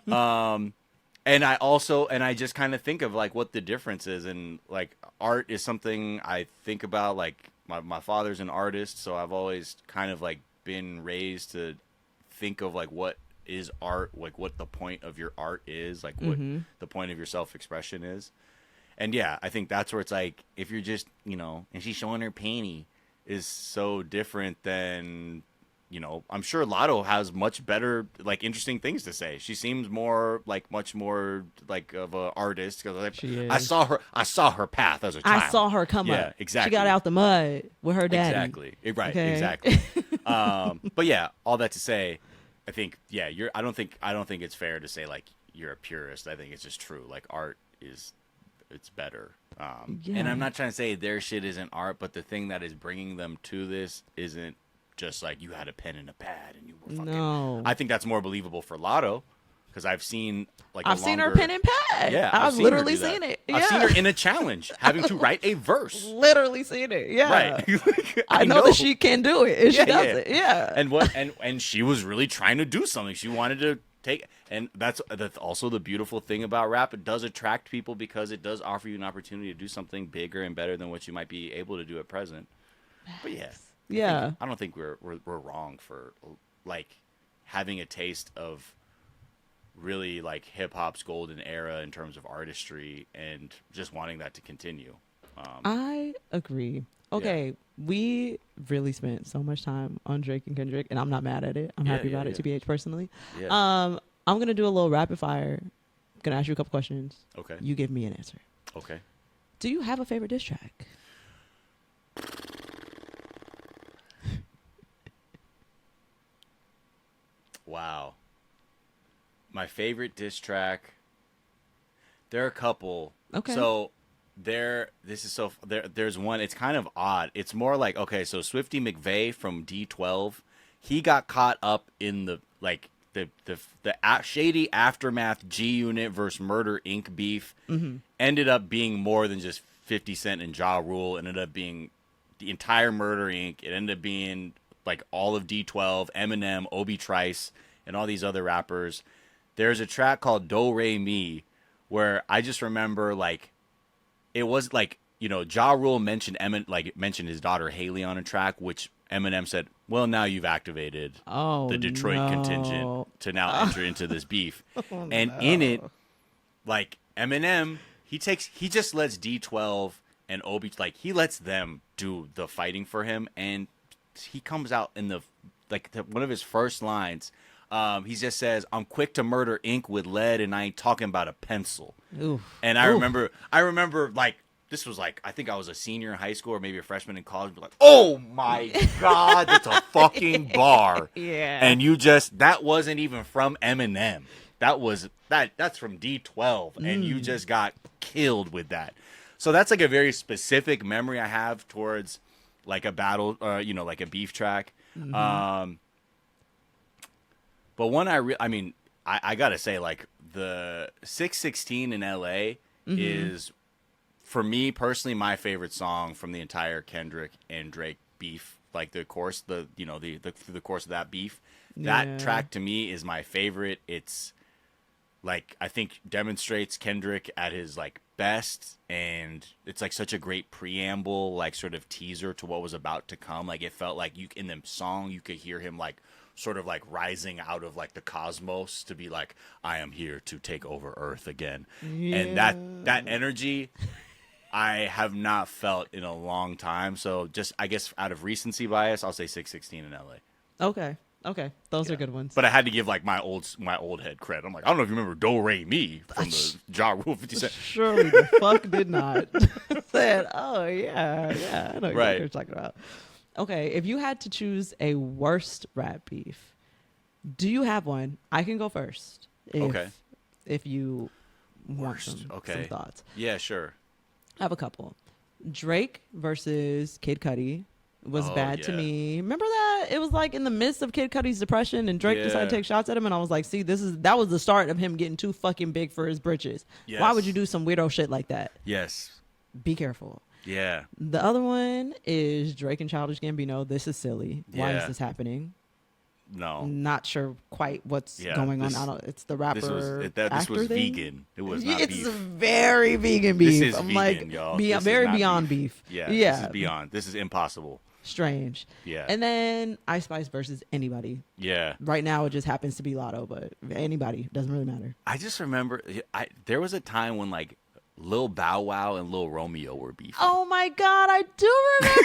B: And I just kind of think of like what the difference is, and like art is something I think about. Like my father's an artist, so I've always kind of like been raised to think of like what is art, like what the point of your art is, like what the point of your self-expression is. And yeah, I think that's where it's like, if you're just, and she's showing her panty is so different than, I'm sure Lotto has much better, like, interesting things to say. She seems much more like of an artist. Cause I saw her path as a child.
A: I saw her come up.
B: Yeah, exactly.
A: She got out the mud with her daddy.
B: Exactly. Right.
A: Okay.
B: Exactly. But yeah, all that to say, I think, yeah, I don't think it's fair to say like you're a purist. I think it's just true. Like art it's better. And I'm not trying to say their shit isn't art, but the thing that is bringing them to this isn't just like you had a pen and a pad and you were fucking. No. I think that's more believable for Lotto, because I've seen
A: seen her pen and pad.
B: Yeah,
A: I've literally seen it. Yeah.
B: I've seen her in a challenge having to write a verse.
A: Literally seen it. Yeah,
B: right.
A: I know that she can do it. And she does it. Yeah.
B: And she was really trying to do something. She wanted to take, and that's also the beautiful thing about rap. It does attract people because it does offer you an opportunity to do something bigger and better than what you might be able to do at present. But yeah, I don't think we're wrong for like having a taste of really like hip hop's golden era in terms of artistry and just wanting that to continue.
A: I agree. Okay, we really spent so much time on Drake and Kendrick, and I'm not mad at it. I'm happy about it, TBH, personally. Yeah. I'm going to do a little rapid fire. I'm going to ask you a couple questions.
B: Okay.
A: You give me an answer.
B: Okay.
A: Do you have a favorite diss track?
B: Wow. My favorite diss track. There are a couple. Okay. So there's one. It's kind of odd. It's more like, okay, so Swifty McVeigh from D12, he got caught up in the shady aftermath G Unit versus Murder Inc. beef. Ended up being more than just 50 Cent and Ja Rule. Ended up being the entire Murder Inc. It ended up being like all of D12, Eminem, Obi Trice, and all these other rappers. There's a track called Do Re Mi where I just remember like it was like, Ja Rule mentioned his daughter Haley on a track, which Eminem said, "Well, now you've activated the Detroit contingent to now enter into this beef." In it, like Eminem, he just lets D12 and Obi, like he lets them do the fighting for him, and he comes out in one of his first lines. He just says, "I'm quick to murder ink with lead, and I ain't talking about a pencil." Oof. And I remember like this was like, I think I was a senior in high school or maybe a freshman in college. But like, oh my God, that's a fucking bar. Yeah. And that wasn't even from Eminem. That's from D12, and you just got killed with that. So that's like a very specific memory I have towards like a battle, like a beef track. But one I gotta say, like the 616 in LA is, for me personally, my favorite song from the entire Kendrick and Drake beef. Like the course, through the course of that beef, that track to me is my favorite. It's like, I think demonstrates Kendrick at his like best, and it's like such a great preamble, like sort of teaser to what was about to come. Like it felt like in the song you could hear him like sort of like rising out of like the cosmos to be like, I am here to take over Earth again. Yeah. And that energy I have not felt in a long time. So just, I guess out of recency bias, I'll say 616 in LA.
A: Okay. Those are good ones.
B: But I had to give like my old head credit. I'm like, I don't know if you remember Do Re Mi from the Ja Rule 50 Cent.
A: Surely the fuck did not. Said, oh yeah. I know what you're talking about. Okay, if you had to choose a worst rap beef, do you have one? I can go first. If you want some thoughts.
B: Yeah, sure.
A: I have a couple. Drake versus Kid Cudi was
B: Oh,
A: bad to
B: yeah.
A: me. Remember that? It was like in the midst of Kid Cudi's depression, and Drake decided to
B: Yeah.
A: take shots at him, and I was like, see, that was the start of him getting too fucking big for his britches. Why would
B: Yes.
A: you do some weirdo shit like that?
B: Yes.
A: Be careful.
B: Yeah.
A: The other one is Drake and Childish Gambino. This is silly. Why
B: Yeah.
A: is this happening?
B: No.
A: Not sure quite what's
B: Yeah,
A: going on.
B: this-
A: I don't. It's the rapper.
B: This
A: actor
B: was
A: thing?
B: vegan. It was not
A: It's
B: beef.
A: very vegan beef.
B: This is
A: I'm
B: vegan,
A: like,
B: y'all.
A: Be,
B: This is
A: very
B: not
A: beyond beef.
B: Yeah.
A: Yeah.
B: This is beyond. This is impossible.
A: Strange.
B: Yeah.
A: And then Ice Spice versus anybody.
B: Yeah.
A: Right now, it just happens to be Lotto, but anybody doesn't really matter.
B: I just remember there was a time when like Lil Bow Wow and Lil Romeo were beefing.
A: Oh my God, I do remember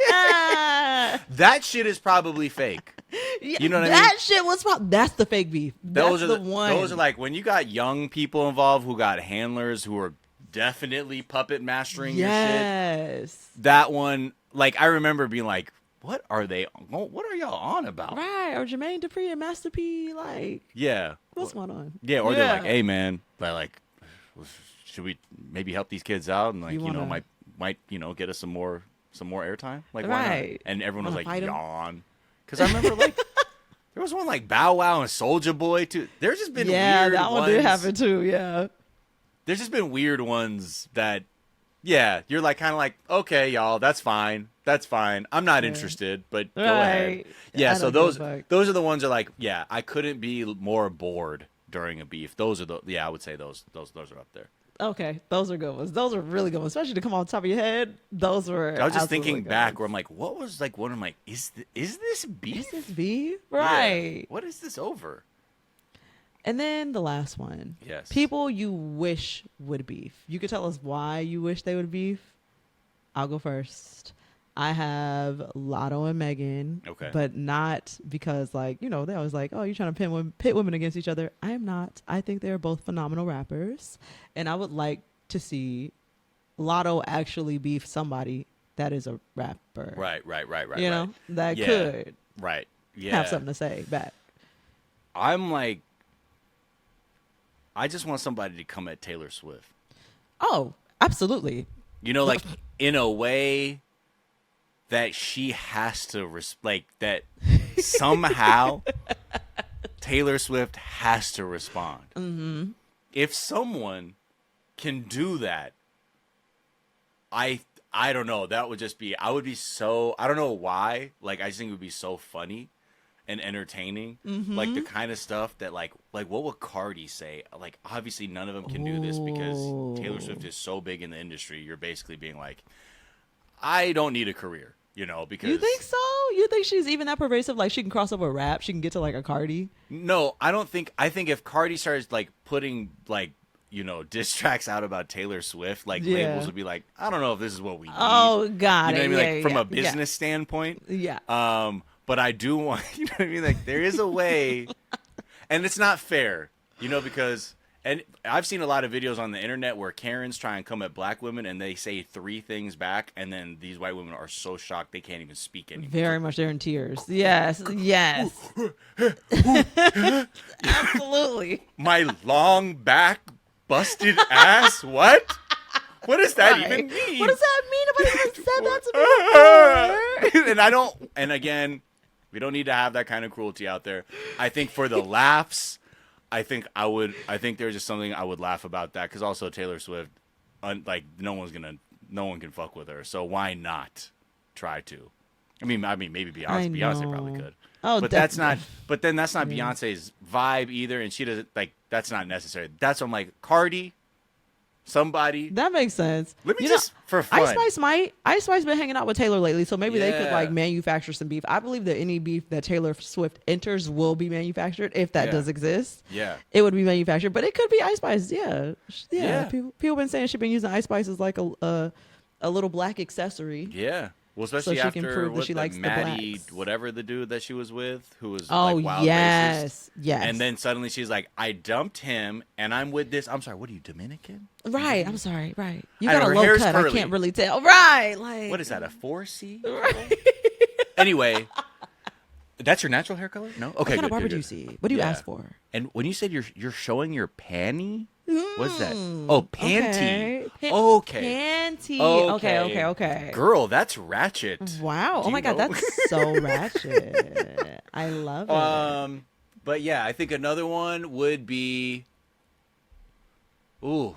A: that.
B: That shit is probably fake.
A: Yeah,
B: You know what I
A: that
B: mean?
A: shit was that's the fake beef. That's
B: Those are
A: the one.
B: Those are like when you got young people involved who got handlers who are definitely puppet mastering your shit.
A: Yes.
B: That one, like I remember being like, "What are y'all on about?"
A: Right. Or Jermaine Dupri and Master P, like,
B: Yeah.
A: what's going on?
B: Yeah, or they're like,
A: Yeah.
B: "Hey, man, like, should we maybe help these kids out and like,
A: You wanna-
B: might get us some more airtime? Like, why
A: Right.
B: not?" And everyone was
A: Wanna
B: like,
A: fight 'em?
B: "Yawn," because I remember like there was one like Bow Wow and Soulja Boy too. There's just been weird
A: that one
B: ones.
A: did happen too. Yeah.
B: There's just been weird ones that, yeah, you're like kind of like, okay, y'all, that's fine. I'm not interested, but go ahead.
A: Right.
B: Yeah,
A: I
B: so
A: don't give a fuck.
B: those are the ones that are like, yeah, I couldn't be more bored during a beef. Those are I would say those are up there.
A: Okay, those are good ones. Those are really good ones, especially to come on top of your head. Those were.
B: I was just
A: absolutely
B: thinking
A: good
B: back
A: ones.
B: where I'm like, what was like one of my is this beef?
A: Is this beef?
B: Yeah.
A: Right.
B: What is this over?
A: And then the last one.
B: Yes.
A: People you wish would beef. You could tell us why you wish they would beef. I'll go first. I have Lotto and Megan.
B: Okay.
A: But not because, like, they always like, oh, you're trying to pit women against each other. I am not. I think they're both phenomenal rappers. And I would like to see Lotto actually beef somebody that is a rapper.
B: Right.
A: You know, that
B: Yeah.
A: could
B: Right. Yeah.
A: have something to say back.
B: I'm like, I just want somebody to come at Taylor Swift.
A: Oh, absolutely.
B: Like in a way that she has to like that somehow Taylor Swift has to respond. Mm-hmm. If someone can do that, I don't know. That would just be. I would be so. I don't know why. Like I just think it would be so funny and entertaining. Like the kind of stuff that like what would Cardi say? Like obviously none of them can do this because Taylor Swift is so big in the industry. You're basically being like, I don't need a career, because
A: You think so? You think she's even that pervasive? Like she can cross over rap? She can get to like a Cardi?
B: No, I don't think. I think if Cardi starts like putting like diss tracks out about Taylor Swift, like
A: Yeah.
B: labels would be like, I don't know if this is what we need.
A: Oh, God.
B: You know what I mean?
A: Yeah,
B: Like from
A: yeah,
B: a business standpoint.
A: Yeah.
B: But I do want, you know what I mean? Like there is a way, and it's not fair, because, and I've seen a lot of videos on the internet where Karens try and come at black women and they say 3 things back, and then these white women are so shocked they can't even speak anymore.
A: Very much they're in tears. Yes. Yes. Absolutely.
B: My long back, busted ass. What? What does that
A: Right.
B: even mean?
A: What does that mean? Nobody even said that to me before.
B: And I don't. And again, we don't need to have that kind of cruelty out there. I think for the laughs, I think there's just something I would laugh about that because also Taylor Swift, like no one can fuck with her. So why not try to? I mean, maybe Beyonce. Beyonce probably could.
A: Oh,
B: but that's not.
A: definitely.
B: But then that's not Beyonce's vibe either, and she doesn't like. That's not necessary. That's what I'm like Cardi. Somebody.
A: That makes sense.
B: Let me just for fun.
A: Ice Spice been hanging out with Taylor lately, so maybe they could
B: Yeah.
A: like manufacture some beef. I believe that any beef that Taylor Swift enters will be manufactured if that
B: Yeah.
A: does exist.
B: Yeah.
A: It would be manufactured, but it could be Ice Spice. Yeah.
B: Yeah.
A: People been saying she's been using Ice Spice as like a little black accessory.
B: Yeah. Well, especially
A: she can
B: after
A: prove that she likes the
B: Maddie,
A: blacks.
B: whatever the dude that she was with, who was
A: Oh
B: like wild racist.
A: yes.
B: And then suddenly she's like, I dumped him and I'm with this. I'm sorry, what are you, Dominican?
A: right, I'm sorry, right. You
B: I
A: got
B: know,
A: a
B: her
A: low
B: hair's
A: cut. I
B: curly.
A: can't really tell. Right, like
B: What is that, a 4C?
A: Right.
B: Anyway, that's your natural hair color? No? Okay,
A: What kind
B: good,
A: of barber
B: good,
A: do you
B: good.
A: see? What do you
B: Yeah.
A: ask for?
B: And when you said you're showing your panty, What's that? Oh, panty. Okay.
A: Panty.
B: Okay.
A: Okay.
B: Girl, that's ratchet.
A: Wow.
B: Do
A: Oh my
B: you
A: God,
B: know?
A: that's so ratchet. I love it.
B: But yeah, I think another one would be. Ooh,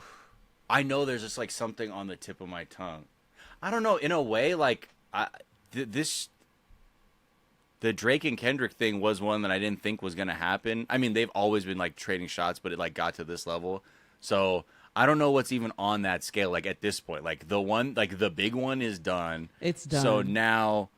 B: I know there's just like something on the tip of my tongue. I don't know. In a way, like the Drake and Kendrick thing was one that I didn't think was gonna happen. I mean, they've always been like trading shots, but it like got to this level. So I don't know what's even on that scale. Like at this point, like the big one is done.
A: It's done.
B: So now,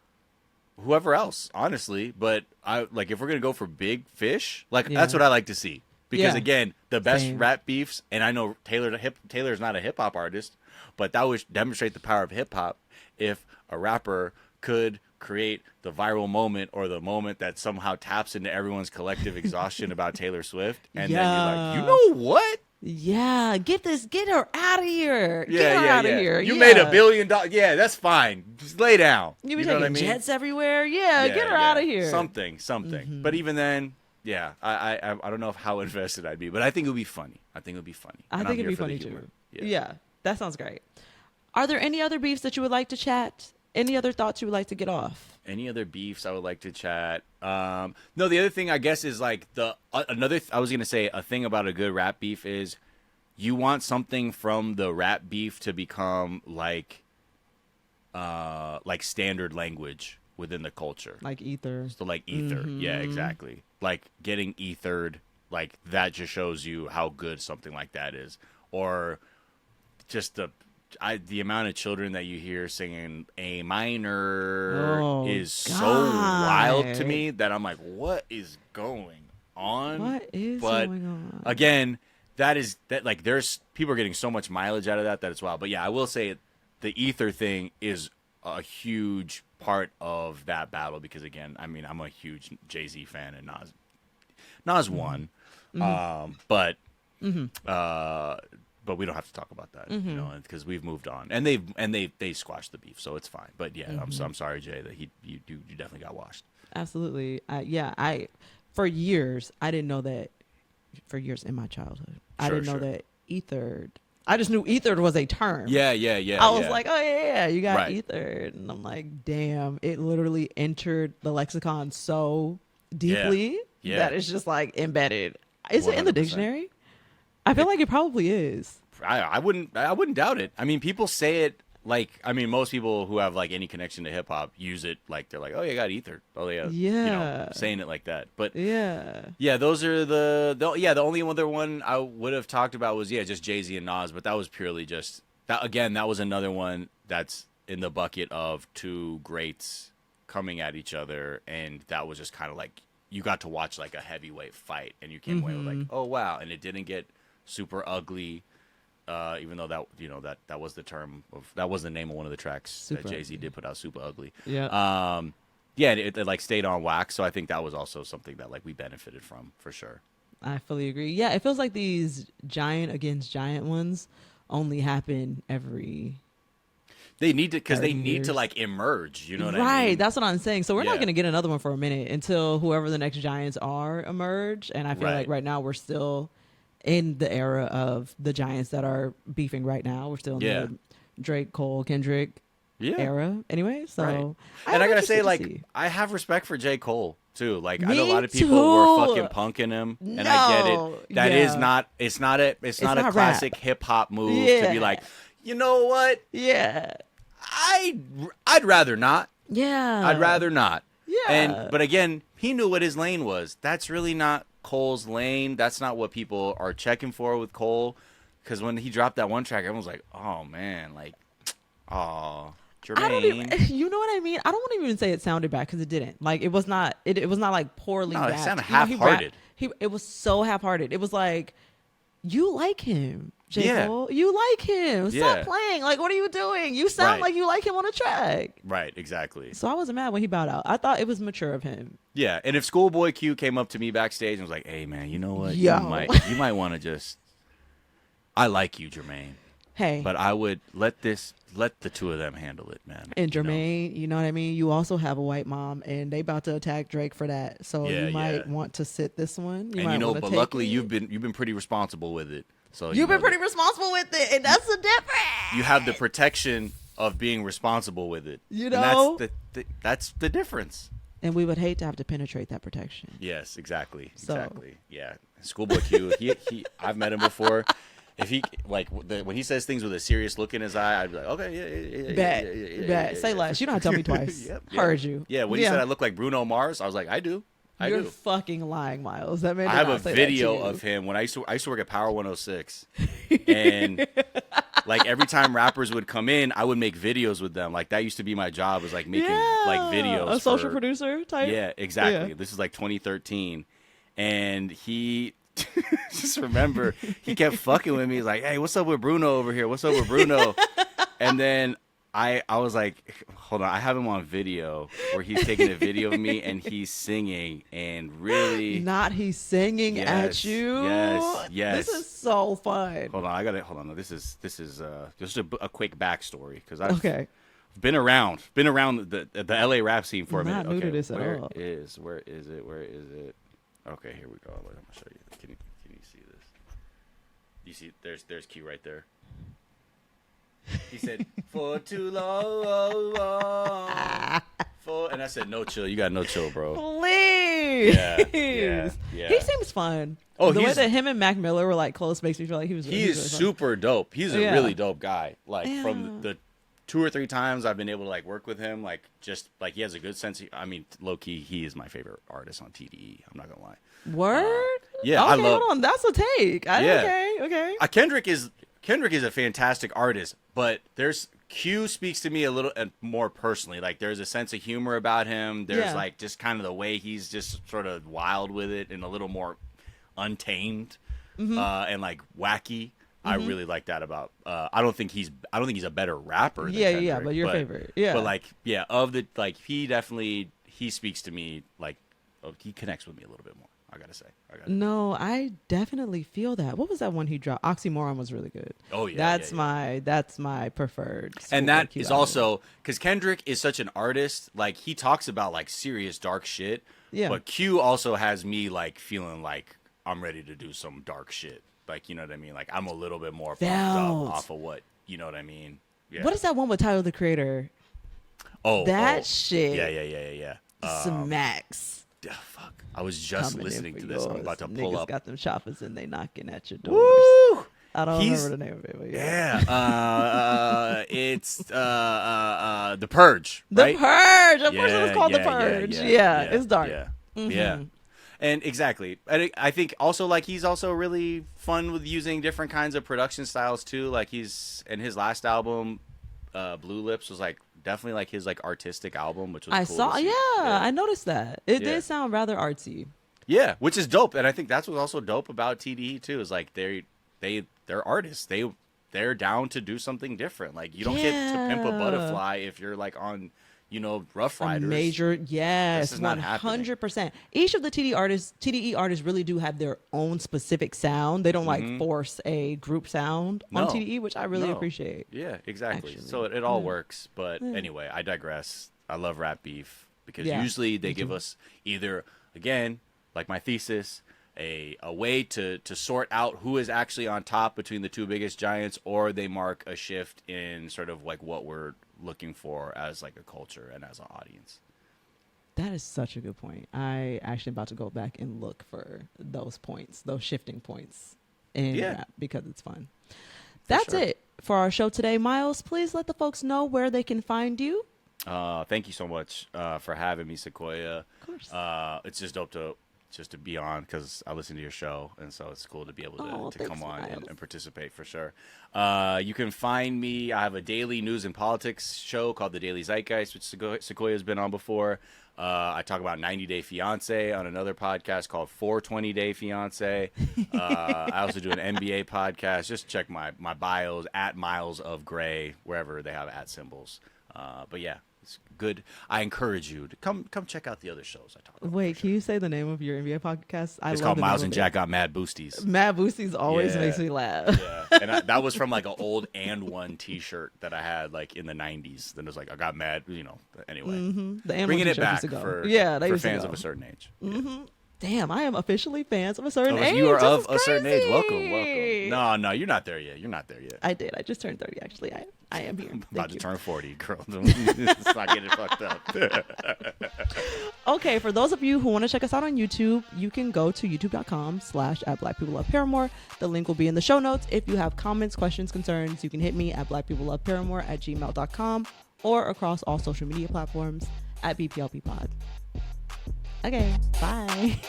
B: whoever else, honestly. But I like if we're gonna go for big fish, like that's what I like to see. Because again, the best rap beefs, and I know Taylor's not a hip hop artist, but that would demonstrate the power of hip hop if a rapper could create the viral moment or the moment that somehow taps into everyone's collective exhaustion about Taylor Swift, and then you're like, you know what?
A: Yeah, get her out of here. Get her out of here.
B: You made $1 billion. Yeah, that's fine. Just lay down.
A: You be
B: know
A: taking
B: what I mean?
A: jets everywhere. Yeah, get her out of here.
B: Something. Mm-hmm. But even then, yeah, I don't know how invested I'd be, but I think it would be funny. I think it'd be funny
A: too. Yeah, that sounds great. Are there any other beefs that you would like to chat? Any other thoughts you would like to get off?
B: Any other beefs I would like to chat? No, the other thing I guess is like I was gonna say a thing about a good rap beef is you want something from the rap beef to become like standard language within the culture.
A: Like ether.
B: So like ether. Mm-hmm. Yeah, exactly. Like getting ethered, like that just shows you how good something like that is. Or just the amount of children that you hear singing A minor is so wild to me that I'm like, what is going on?
A: What is going on?
B: Again, that like there's people are getting so much mileage out of that it's wild. But yeah, I will say the ether thing is a huge part of that battle because again, I mean, I'm a huge Jay-Z fan and Nas won.
A: Mm-hmm.
B: But we don't have to talk about that, you know, because we've moved on, and they squashed the beef, so it's fine. But yeah, I'm sorry, Jay, that you definitely got washed.
A: Absolutely, I for years I didn't know that. For years in my childhood, I didn't know that ethered. I just knew ethered was a term.
B: Yeah.
A: I was like, oh yeah, you got ethered, and I'm like, damn, it literally entered the lexicon so deeply that it's just like embedded. Is 100%. It in the dictionary? I feel like it probably is.
B: I wouldn't doubt it. I mean, people say it like, I mean, most people who have like any connection to hip hop use it like they're like, oh, you got ethered. Oh yeah, you know, saying it like that. But yeah, those are the only other one I would have talked about was just Jay-Z and Nas, but that was purely just that. Again, that was another one that's in the bucket of two greats coming at each other, and that was just kind of like you got to watch like a heavyweight fight, and you came away with like, oh wow, and it didn't get super ugly, even though that was the term of that was the name of one of the tracks super that Jay-Z did put out, Super Ugly. It like stayed on wax, so I think that was also something that like we benefited from for sure.
A: I fully agree. Yeah, it feels like these giant against giant ones only happen every.
B: They need to because they need to like emerge. You know what I mean?
A: Right. That's what I'm saying. So we're not going to get another one for a minute until whoever the next giants are emerge, and I feel like right now we're still in the era of the giants that are beefing right now. We're still in the Drake, Cole, Kendrick era anyway. So
B: and I gotta say, like, I have respect for J. Cole too. Like, I know a lot of people were fucking punking him, and I get it. That is not it's not a classic hip hop move to be like, you know what?
A: Yeah.
B: I'd rather not.
A: Yeah.
B: I'd rather not.
A: Yeah.
B: But again, he knew what his lane was. That's really not Cole's lane. That's not what people are checking for with Cole. Because when he dropped that one track, everyone was like, "Oh man, like, oh, Jermaine."
A: You know what I mean? I don't want to even say it sounded bad because it didn't. Like, it was not. It was not like poorly.
B: No, it sounded half-hearted.
A: It was so half-hearted. It was like, you like him, J. Cole. You like him. Stop playing. Like, what are you doing? You sound like you like him on a track.
B: Right, exactly.
A: So I wasn't mad when he bowed out. I thought it was mature of him.
B: Yeah, and if Schoolboy Q came up to me backstage and was like, "Hey, man, you know what? You might want to just. I like you, Jermaine.
A: Hey,
B: but I would let the two of them handle it, man."
A: And Jermaine, you know what I mean? You also have a white mom, and they about to attack Drake for that. So you might want to sit this one.
B: But luckily you've been pretty responsible with it. So
A: You've been pretty responsible with it, and that's the difference.
B: You have the protection of being responsible with it.
A: You know,
B: and that's the difference.
A: And we would hate to have to penetrate that protection.
B: Yes, exactly.
A: So.
B: Exactly. Yeah. Schoolboy Q, he I've met him before. If he when he says things with a serious look in his eye, I'd be like, okay, yeah.
A: Bet. Say less. You don't have to tell me twice. Heard you.
B: Yeah, when he said I look like Bruno Mars, I was like, I do.
A: You're fucking lying, Miles. That man.
B: I have a video of him when I used to work at Power 106, and like every time rappers would come in, I would make videos with them. Like that used to be my job, was like making like videos.
A: A social producer type.
B: Yeah, exactly.
A: Yeah.
B: This is like 2013, and he just remember he kept fucking with me. He's like, "Hey, what's up with Bruno over here? What's up with Bruno?" And then I was like, hold on, I have him on video where he's taking a video of me and he's singing and really
A: not he's singing at you.
B: Yes.
A: This is so fun.
B: Hold on. No, this is just a quick backstory because I've been around the LA rap scene for a minute.
A: Not new to this at all.
B: Where is it? Okay, here we go. I'm gonna show you. Can you see this? You see, there's Q right there. He said, "For too long." And I said, "No chill. You got no chill, bro."
A: Please.
B: Yeah.
A: He seems fun.
B: Oh,
A: the way that him and Mac Miller were like close makes me feel like he was.
B: He is
A: really
B: super dope. He's a really dope guy. Like from
A: Yeah.
B: the 2 or 3 times I've been able to like work with him, like just like he has a good sense. I mean, low key, he is my favorite artist on TDE. I'm not gonna lie.
A: Word.
B: Yeah,
A: okay,
B: I love.
A: Hold on, that's a take. Okay.
B: Kendrick is a fantastic artist, but Q speaks to me a little more personally. Like there's a sense of humor about him. There's like just kind of the way he's just sort of wild with it and a little more untamed and like wacky. I really like that about. I don't think he's a better rapper. Than Kendrick,
A: but your favorite. Yeah,
B: but like he speaks to me like he connects with me a little bit more. I gotta say.
A: No, I definitely feel that. What was that one he dropped? Oxymoron was really good.
B: Oh yeah,
A: that's my preferred.
B: And that is also because Kendrick is such an artist. Like he talks about like serious dark shit. Yeah. But Q also has me like feeling like I'm ready to do some dark shit. Like you know what I mean? Like I'm a little bit more pumped up off of what you know what I mean. Yeah.
A: What is that one with Tyler the Creator? That shit.
B: Yeah.
A: Smacks.
B: Fuck. I was just listening to this. I'm about to pull up.
A: Got them choppers and they knocking at your doors.
B: Woo!
A: I don't remember the name of it, but
B: it's The Purge. Right?
A: The Purge. Of course it was called The Purge. Yeah, it's dark.
B: Yeah. And exactly. I think also like he's also really fun with using different kinds of production styles too. Like he's in his last album, Blue Lips was like definitely like his like artistic album, which was cool to see.
A: I noticed that. It did sound rather artsy.
B: Yeah, which is dope. And I think that's what's also dope about TDE too, is like they're artists. They're down to do something different. Like you don't get to pimp a butterfly if you're like on, Rough Riders.
A: Major, yes,
B: this is not
A: 100%. Each of the TDE artists really do have their own specific sound. They don't like force a group sound on TDE, which I really appreciate.
B: Yeah, exactly. Actually. So it all works. But anyway, I digress. I love rap beef because usually they give us either, again, like my thesis, a way to sort out who is actually on top between the two biggest giants, or they mark a shift in sort of like what we're looking for as like a culture and as an audience.
A: That is such a good point. I actually about to go back and look for those points, those shifting points in rap because it's fun. That's it for our show today. Miles, please let the folks know where they can find you.
B: Thank you so much for having me, Sequoia.
A: Of course.
B: It's just dope to be on because I listen to your show, and so it's cool to be able to come on and participate for sure. You can find me. I have a daily news and politics show called the Daily Zeitgeist, which Sequoia's been on before. I talk about 90 Day Fiance on another podcast called 420 Day Fiance. I also do an NBA podcast. Just check my bios at Miles of Gray, wherever they have at symbols. But yeah. It's good. I encourage you to come check out the other shows I talk about.
A: Wait, can you say the name of your NBA podcast?
B: It's called Miles and Jack Got Mad Boosties.
A: Mad Boosties always makes me laugh.
B: Yeah, and that was from like an old And One T-shirt that I had like in the '90s. Then it was like I got mad, anyway.
A: The
B: bringing it back for fans of a certain age.
A: Damn, I am officially fans of a certain age.
B: You are
A: This
B: of
A: is
B: a certain age.
A: crazy.
B: Welcome. No, you're not there yet. You're not there yet.
A: I did. I just turned 30, actually. I am here.
B: I'm
A: Thank
B: about to
A: you.
B: turn 40, girl. Let's not get it fucked up.
A: Okay, for those of you who want to check us out on YouTube, you can go to youtube.com/@blackpeopleloveparamore. The link will be in the show notes. If you have comments, questions, concerns, you can hit me at blackpeopleloveparamore@gmail.com or across all social media platforms at BPLP Pod. Okay, bye.